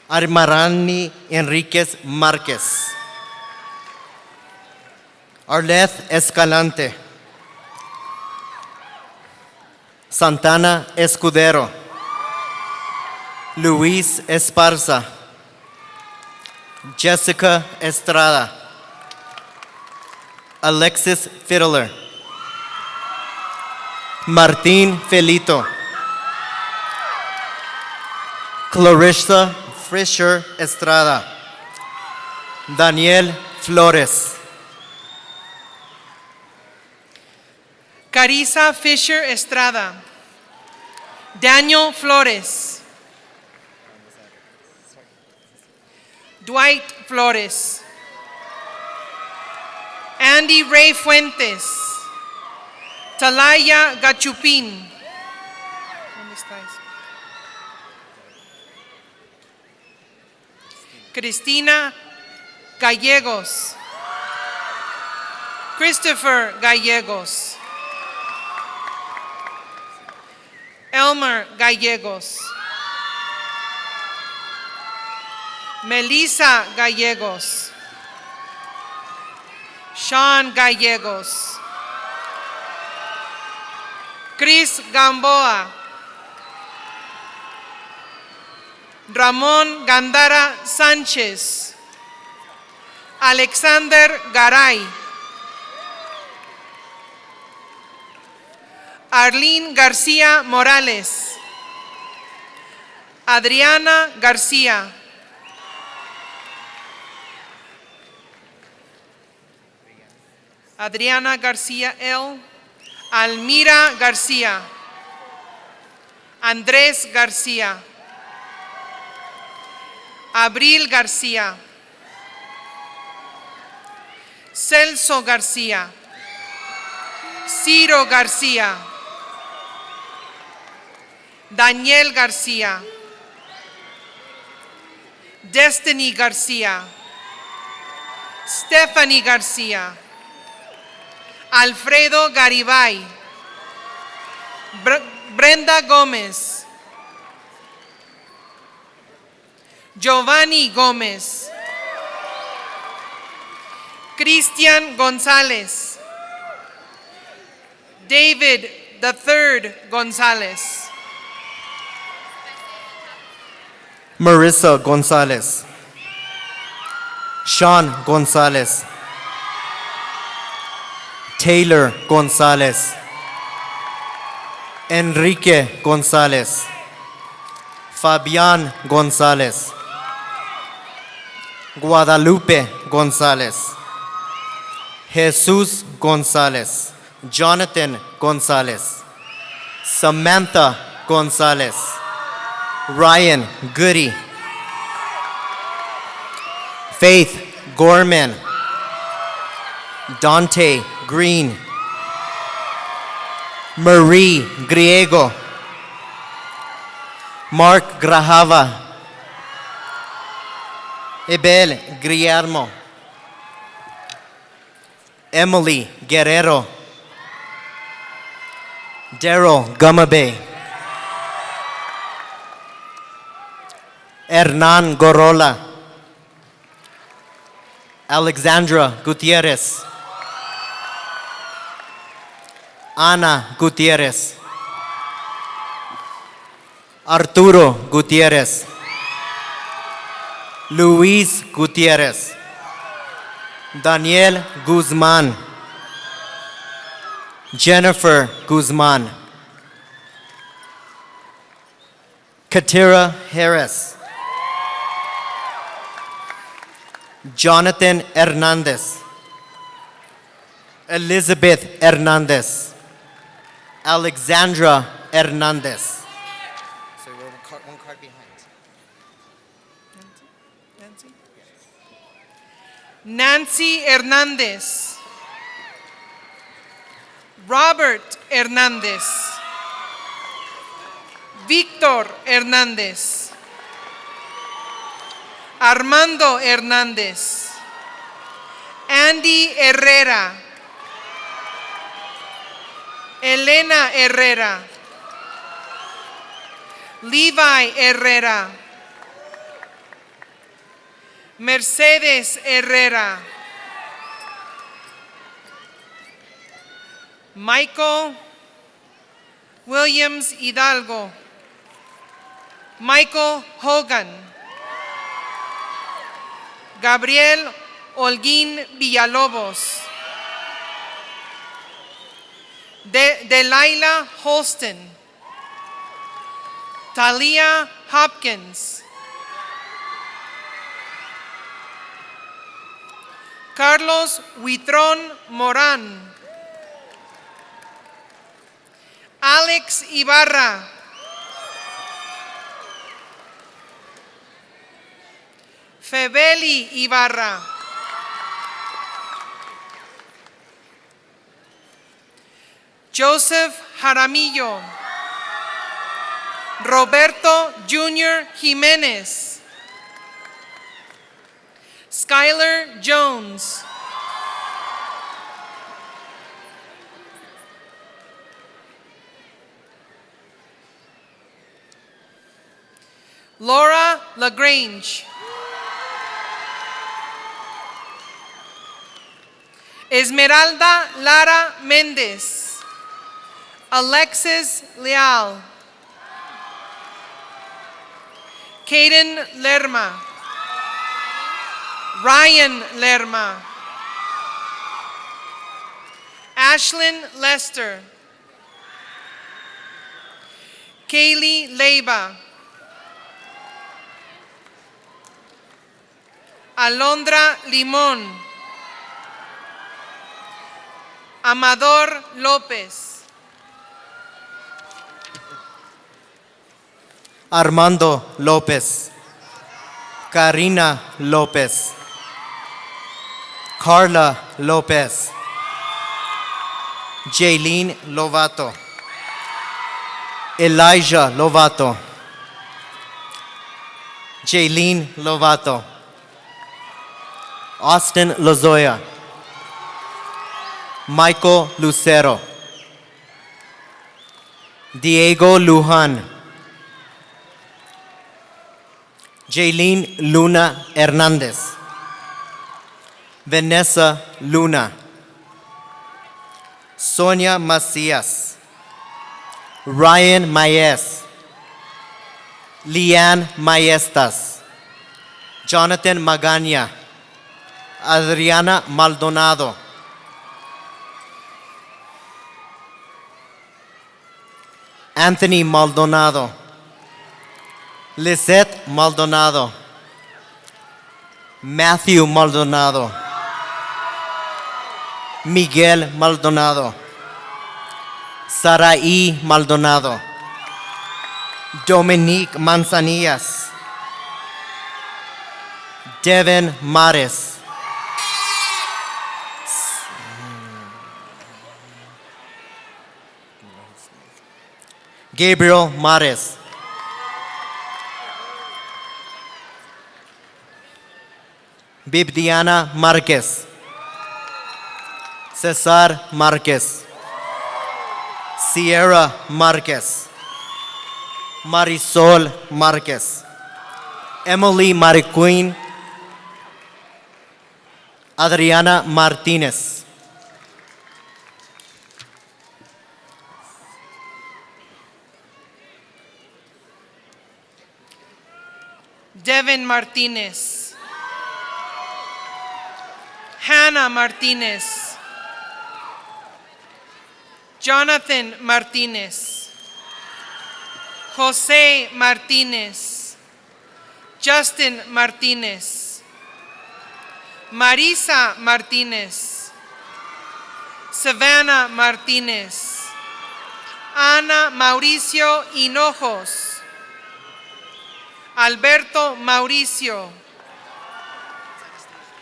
[SPEAKER 10] Armarani Enriquez Márquez. Arleth Escalante. Santana Escudero. Luis Esparza. Jessica Estrada. Alexis Fiddler. Martín Felito. Clarissa Fisher Estrada. Daniel Flores.
[SPEAKER 9] Carissa Fisher Estrada. Daniel Flores. Dwight Flores. Andy Ray Fuentes. Talaya Gachupin. ¿Dónde está eso? Cristina Gallegos. Christopher Gallegos. Elmer Gallegos. Melissa Gallegos. Sean Gallegos. Chris Gamboa. Ramón Gandara Sánchez. Alexander Garay. Arlene García Morales. Adriana García. Adriana García L. Almira García. Andrés García. Abril García. Celso García. Ciro García. Daniel García. Destiny García. Stephanie García. Alfredo Garibay. Brenda Gómez. Giovanni Gómez. Cristian González. David III González.
[SPEAKER 10] Marissa Gonzalez. Sean Gonzalez. Taylor Gonzalez. Enrique Gonzalez. Fabián Gonzalez. Guadalupe Gonzalez. Jesus Gonzalez. Jonathan Gonzalez. Samantha Gonzalez. Ryan Goody. Faith Gorman. Dante Green. Marie Griego. Mark Grajava. Ebel Guillermo. Emily Guerrero. Daryl Gumabe. Hernan Gorola. Alexandra Gutierrez. Ana Gutierrez. Arturo Gutierrez. Luis Gutierrez. Daniel Guzman. Jennifer Guzman. Katira Harris. Jonathan Hernandez. Elizabeth Hernandez. Alexandra Hernandez. So we're one card behind.
[SPEAKER 9] Nancy Hernandez. Robert Hernandez. Víctor Hernández. Armando Hernández. Andy Herrera. Elena Herrera. Levi Herrera. Mercedes Herrera. Michael Williams Hidalgo. Michael Hogan. Gabriel Holguín Villalobos. Delilah Holston. Talia Hopkins. Carlos Huitrón Morán. Alex Ibarra. Febeli Ibarra. Joseph Jaramillo. Roberto Jr. Jimenez. Skylar Jones. Laura LaGrange. Esmeralda Lara Méndez. Alexis Leal. Caden Lerma. Ryan Lerma. Ashlyn Lester. Kaylee Leiva. Alondra Limón. Amador López.
[SPEAKER 10] Armando López. Karina López. Carla López. Jaylene Lovato. Elijah Lovato. Jaylene Lovato. Austin Lozoya. Michael Lucero. Diego Lujan. Jaylene Luna Hernandez. Vanessa Luna. Sonia Macias. Ryan Maes. Leanne Maestas. Jonathan Magaña. Adriana Maldonado. Anthony Maldonado. Lisette Maldonado. Matthew Maldonado. Miguel Maldonado. Saraí Maldonado. Dominique Manzanillas. Devin Mares. Gabriel Mares. Bibiana Marquez. Cesar Marquez. Sierra Marquez. Marisol Marquez. Emily Mariquin. Adriana Martinez.
[SPEAKER 9] Devin Martinez. Hannah Martinez. Jonathan Martinez. Jose Martinez. Justin Martinez. Marisa Martinez. Savannah Martinez. Ana Mauricio Hinojos. Alberto Mauricio.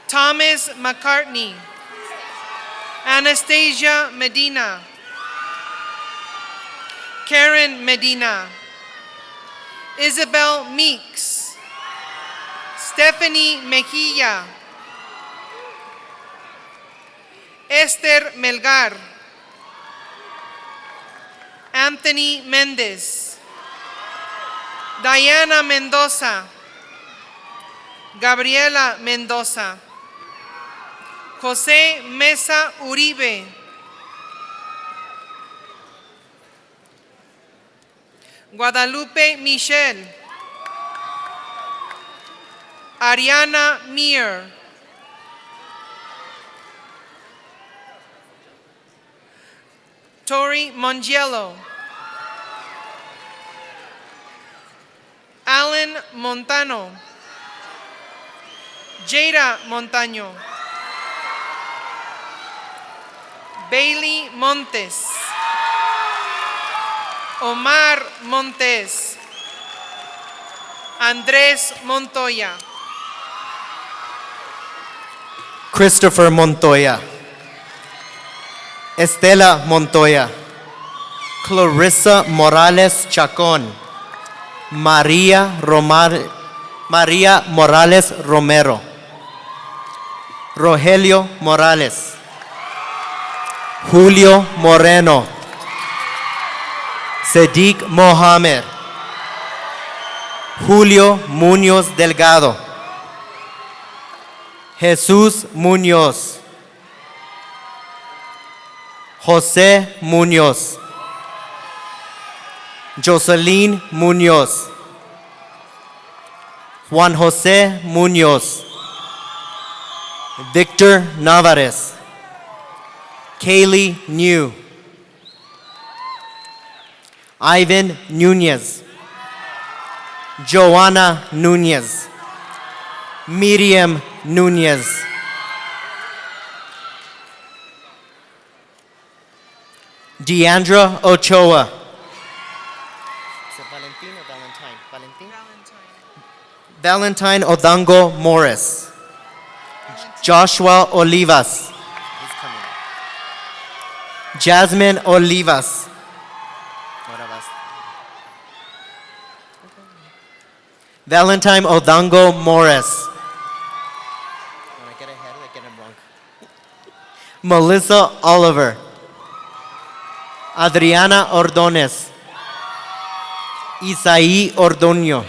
[SPEAKER 9] Thomas McCartney. Anastasia Medina. Karen Medina. Isabel Meeks. Stephanie Mejia. Esther Melgar. Anthony Mendez. Diana Mendoza. Gabriela Mendoza, José Mesa Uribe, Guadalupe Michelle, Ariana Mir, Tori Mongiello, Alan Montano, Jada Montaño, Bailey Montes, Omar Montes, Andrés Montoya,
[SPEAKER 10] Christopher Montoya, Estela Montoya, Clarissa Morales Chacon, Maria Morales Romero, Rogelio Morales, Julio Moreno, Sadiq Mohamed, Julio Muñoz Delgado, Jesús Muñoz, José Muñoz, Jocelyn Muñoz, Juan José Muñoz, Victor Navarez, Kaylee New, Ivan Nunez, Joanna Nunez, Miriam Nunez, Deandra Ochoa. Is it Valentin or Valentine? Valentin? Valentine Odango Morris. Joshua Olivas. He's coming. Jasmine Olivas. Valentine Odango Morris. When I get ahead, I get him wrong. Melissa Oliver. Adriana Ordonez. Isaí Ordoño.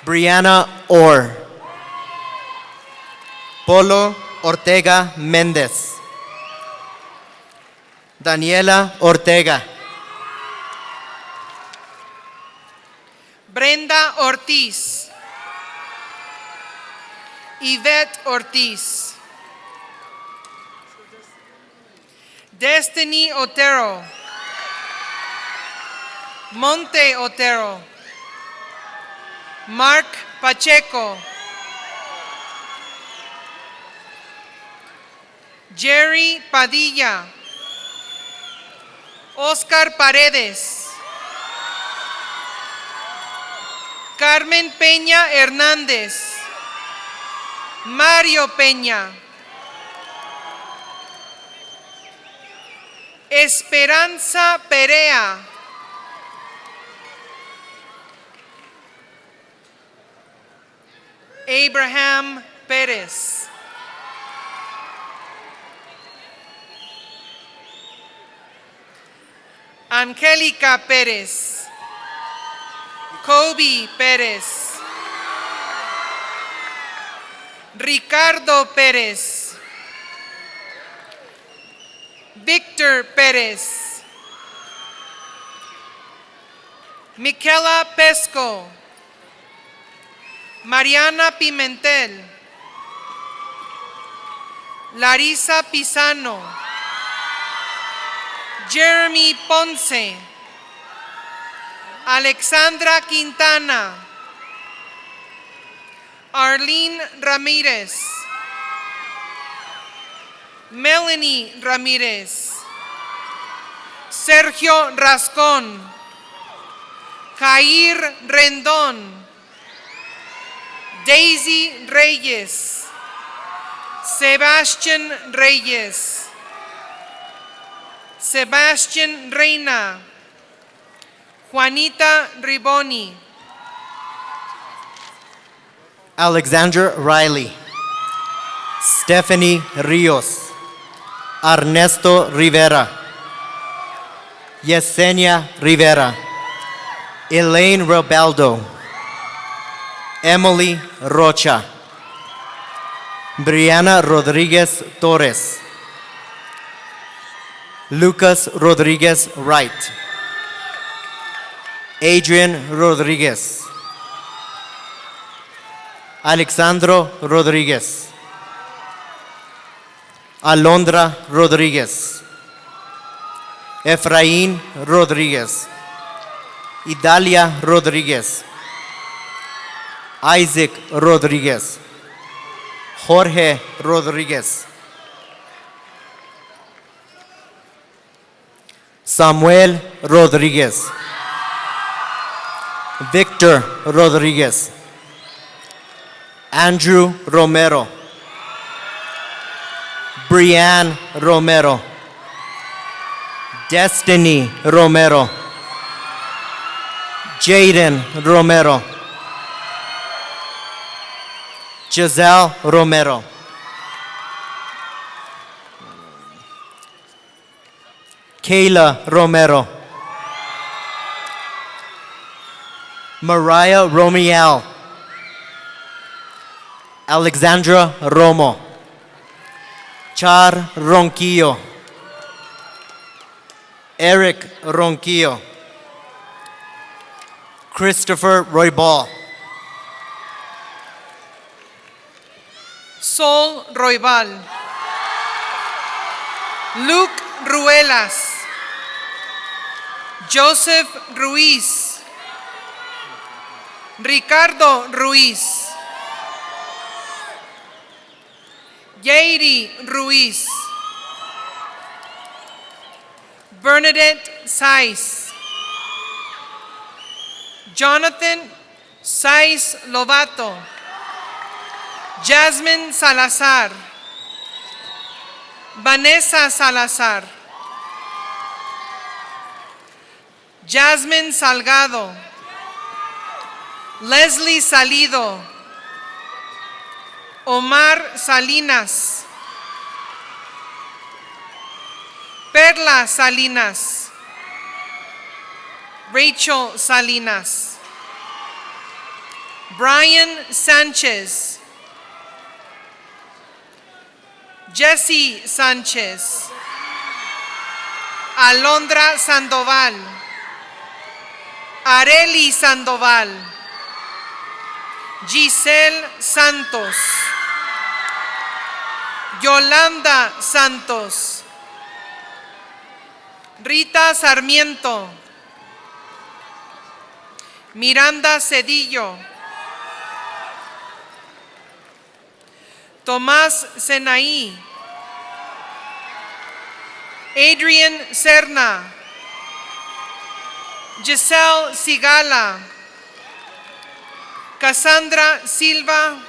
[SPEAKER 10] Brianna Orr. Polo Ortega Méndez. Daniela Ortega.
[SPEAKER 9] Brenda Ortiz, Yvette Ortiz, Destiny Otero, Monte Otero, Mark Pacheco, Jerry Padilla, Oscar Paredes, Carmen Peña Hernández, Mario Peña, Esperanza Perea, Abraham Pérez, Angélica Pérez, Kobe Pérez, Ricardo Pérez, Victor Pérez, Miquela Pesco, Mariana Pimentel, Larisa Pisano, Jeremy Ponce, Alexandra Quintana, Arlene Ramírez, Melanie Ramírez, Sergio Rascón, Jair Rendón, Daisy Reyes, Sebastian Reyes, Sebastian Reina, Juanita Riboni,
[SPEAKER 10] Alexandra Riley, Stephanie Rios, Ernesto Rivera, Yesenia Rivera, Elaine Robaldo, Emily Rocha. Brianna Rodriguez Torres. Lucas Rodriguez Wright. Adrian Rodriguez. Alexandro Rodriguez. Alondra Rodriguez. Efraín Rodriguez. Idalia Rodriguez. Isaac Rodriguez. Jorge Rodriguez. Samuel Rodriguez. Victor Rodriguez. Andrew Romero. Brianne Romero. Destiny Romero. Jaden Romero. Giselle Romero. Kayla Romero. Mariah Romiel. Alexandra Romo. Char Ronquillo. Eric Ronquillo. Christopher Roybal.
[SPEAKER 9] Sol Roybal. Luke Ruelas. Joseph Ruiz. Ricardo Ruiz. Yairi Ruiz. Bernadette Saiz. Jonathan Saiz Lobato. Jasmine Salazar. Vanessa Salazar. Jasmine Salgado. Leslie Salido. Omar Salinas. Perla Salinas. Rachel Salinas. Brian Sanchez. Jesse Sánchez. Alondra Sandoval. Areli Sandoval. Giselle Santos. Yolanda Santos. Rita Sarmiento. Miranda Cedillo. Tomás Senaí. Adrian Serna. Giselle Sigala. Cassandra Silva.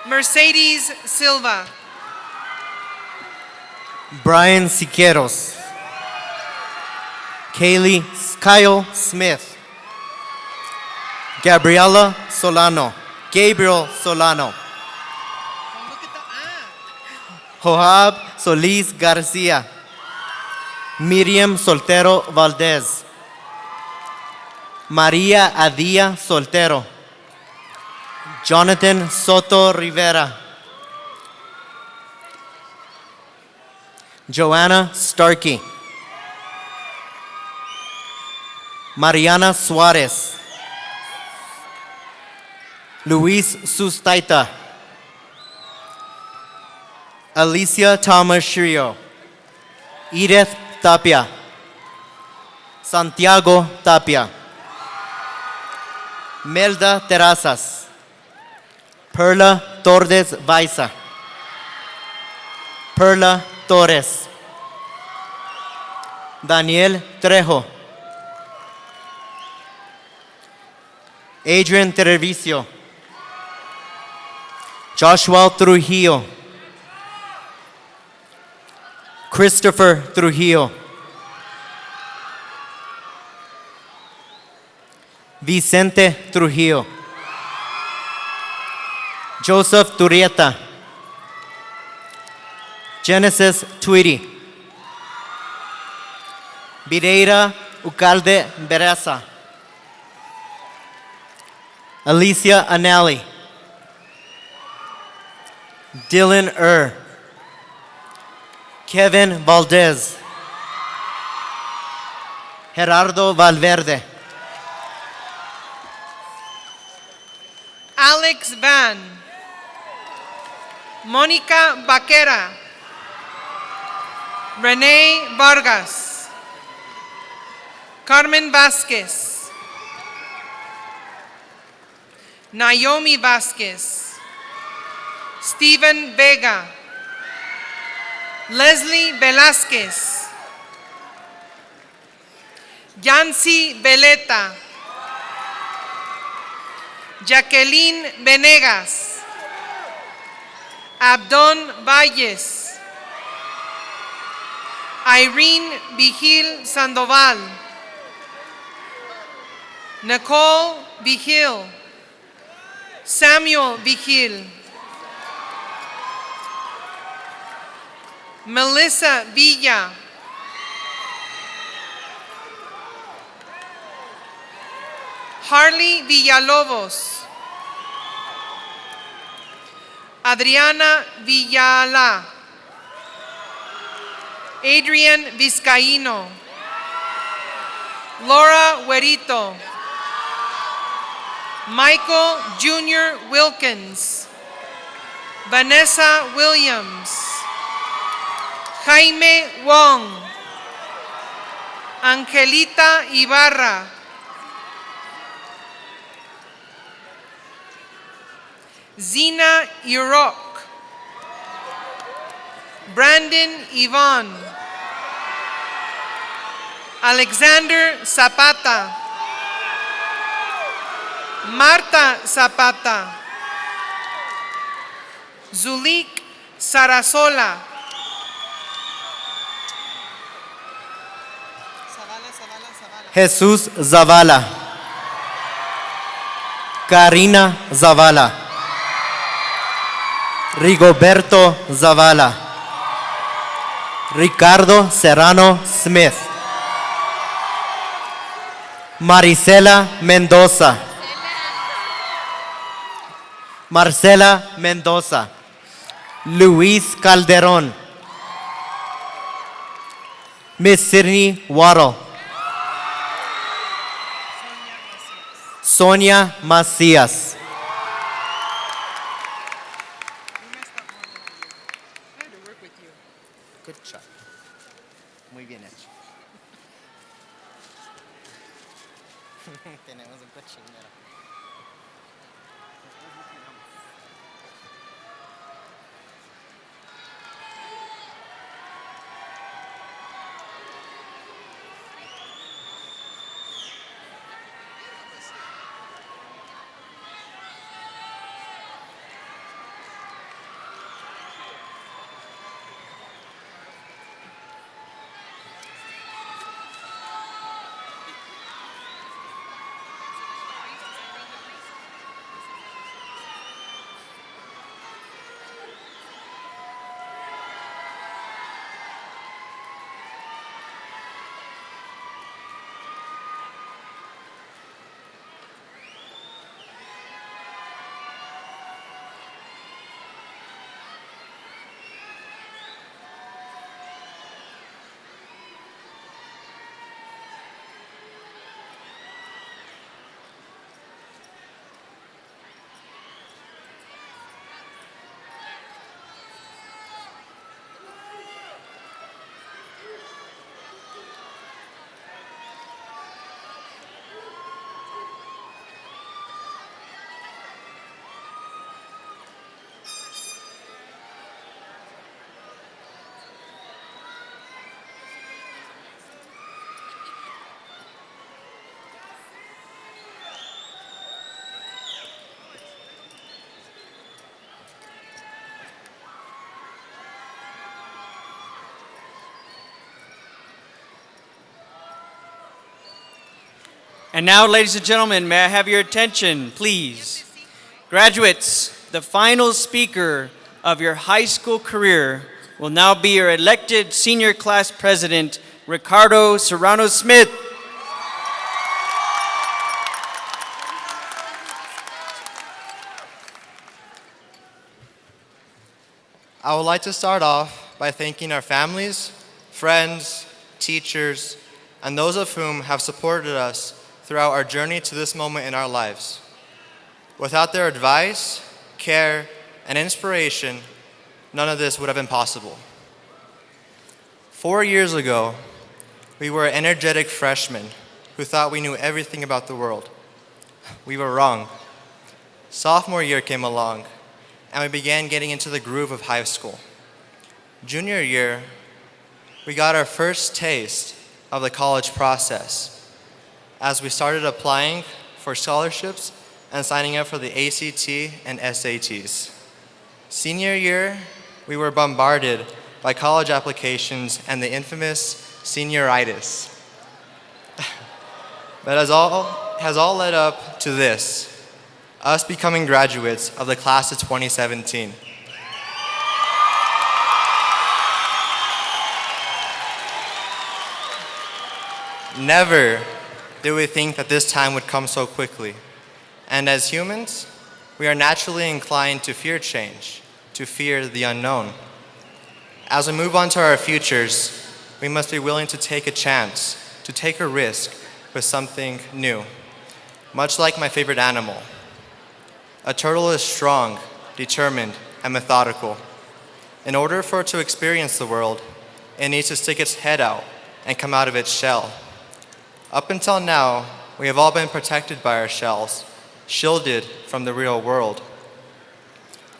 [SPEAKER 9] Mercedes Silva.
[SPEAKER 10] Brian Siqueiros. Kyle Smith. Gabriela Solano. Gabriel Solano. Joab Solis Garcia. Miriam Soltero Valdez. María Adia Soltero. Jonathan Soto Rivera. Joanna Starkey. Mariana Suarez. Luis Sustaita. Alicia Thomas Shrio. Edith Tapia. Santiago Tapia. Melda Terrazas. Perla Torres Baiza. Perla Torres. Daniel Trejo. Adrian Treviso. Joshua Trujillo. Christopher Trujillo. Vicente Trujillo. Joseph Turrieta. Genesis Tweedy. Videira Ucalde Bereza. Alicia Anali, Dylan Kevin Valdez, Gerardo Valverde,
[SPEAKER 9] Alex Van, Mónica Vaquera, Renee Vargas, Carmen Vasquez, Naomi Vasquez, Stephen Vega, Leslie Velasquez, Yancy Veleta, Jacqueline Venegas, Abdon Valles, Irene Vigil Sandoval, Nicole Vigil, Samuel Vigil, Melissa Villa, Harley Villalobos, Adriana Villala, Adrian Vizcaíno, Laura Huerito, Michael Jr. Wilkins, Vanessa Williams, Jaime Wong, Angelita Ibarra, Zina Irok, Brandon Yvonne, Alexander Zapata, Marta Zapata, Zulik Sarasola,
[SPEAKER 10] Jesus Zavala, Karina Zavala, Rigoberto Zavala, Ricardo Serrano Smith, Marisela Mendoza, Marcela Mendoza, Luis Calderon, Miss Sydney Waddle, Sonia Macias. Good job. Muy bien hecho. Tenemos un cochinero.
[SPEAKER 1] And now, ladies and gentlemen, may I have your attention, please? Graduates, the final speaker of your high school career will now be your elected senior class president, Ricardo Serrano Smith.
[SPEAKER 10] I would like to start off by thanking our families, friends, teachers, and those of whom have supported us throughout our journey to this moment in our lives. Without their advice, care, and inspiration, none of this would have been possible. 4 years ago, we were energetic freshmen who thought we knew everything about the world. We were wrong. Sophomore year came along, and we began getting into the groove of high school. Junior year, we got our first taste of the college process as we started applying for scholarships and signing up for the ACT and SATs. Senior year, we were bombarded by college applications and the infamous senioritis. But has all led up to this, us becoming graduates of the class of 2017. Never did we think that this time would come so quickly. And as humans, we are naturally inclined to fear change, to fear the unknown. As we move on to our futures, we must be willing to take a chance, to take a risk with something new. Much like my favorite animal. A turtle is strong, determined, and methodical. In order for it to experience the world, it needs to stick its head out and come out of its shell. Up until now, we have all been protected by our shells, shielded from the real world.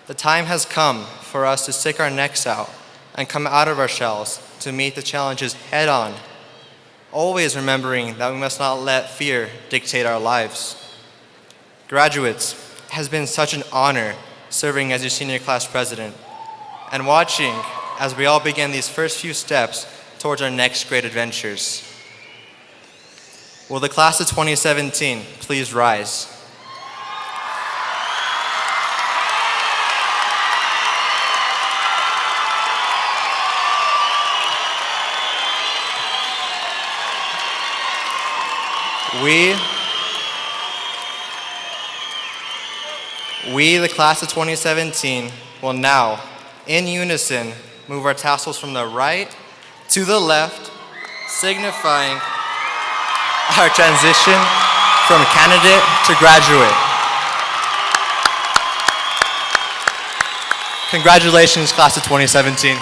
[SPEAKER 10] The time has come for us to stick our necks out and come out of our shells to meet the challenges head on, always remembering that we must not let fear dictate our lives. Graduates, it has been such an honor serving as your senior class president and watching as we all begin these first few steps towards our next great adventures. Will the class of 2017 please rise? We, the class of 2017, will now, in unison, move our tassels from the right to the left, signifying our transition from candidate to graduate. Congratulations, class of 2017.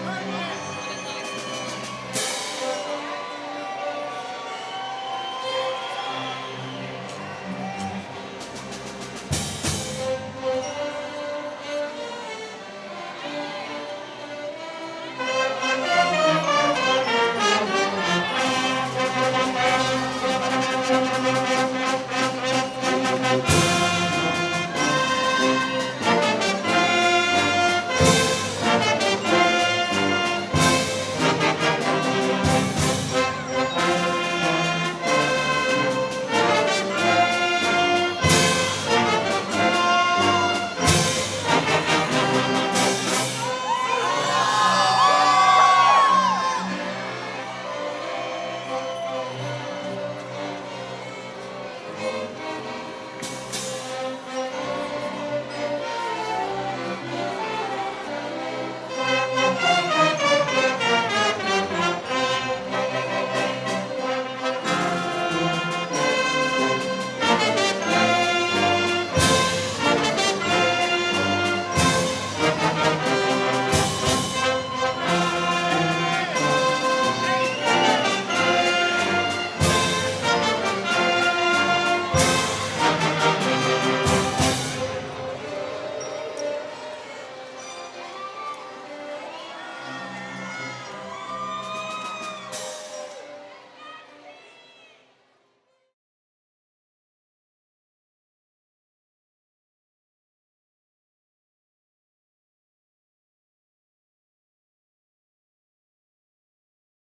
[SPEAKER 11] on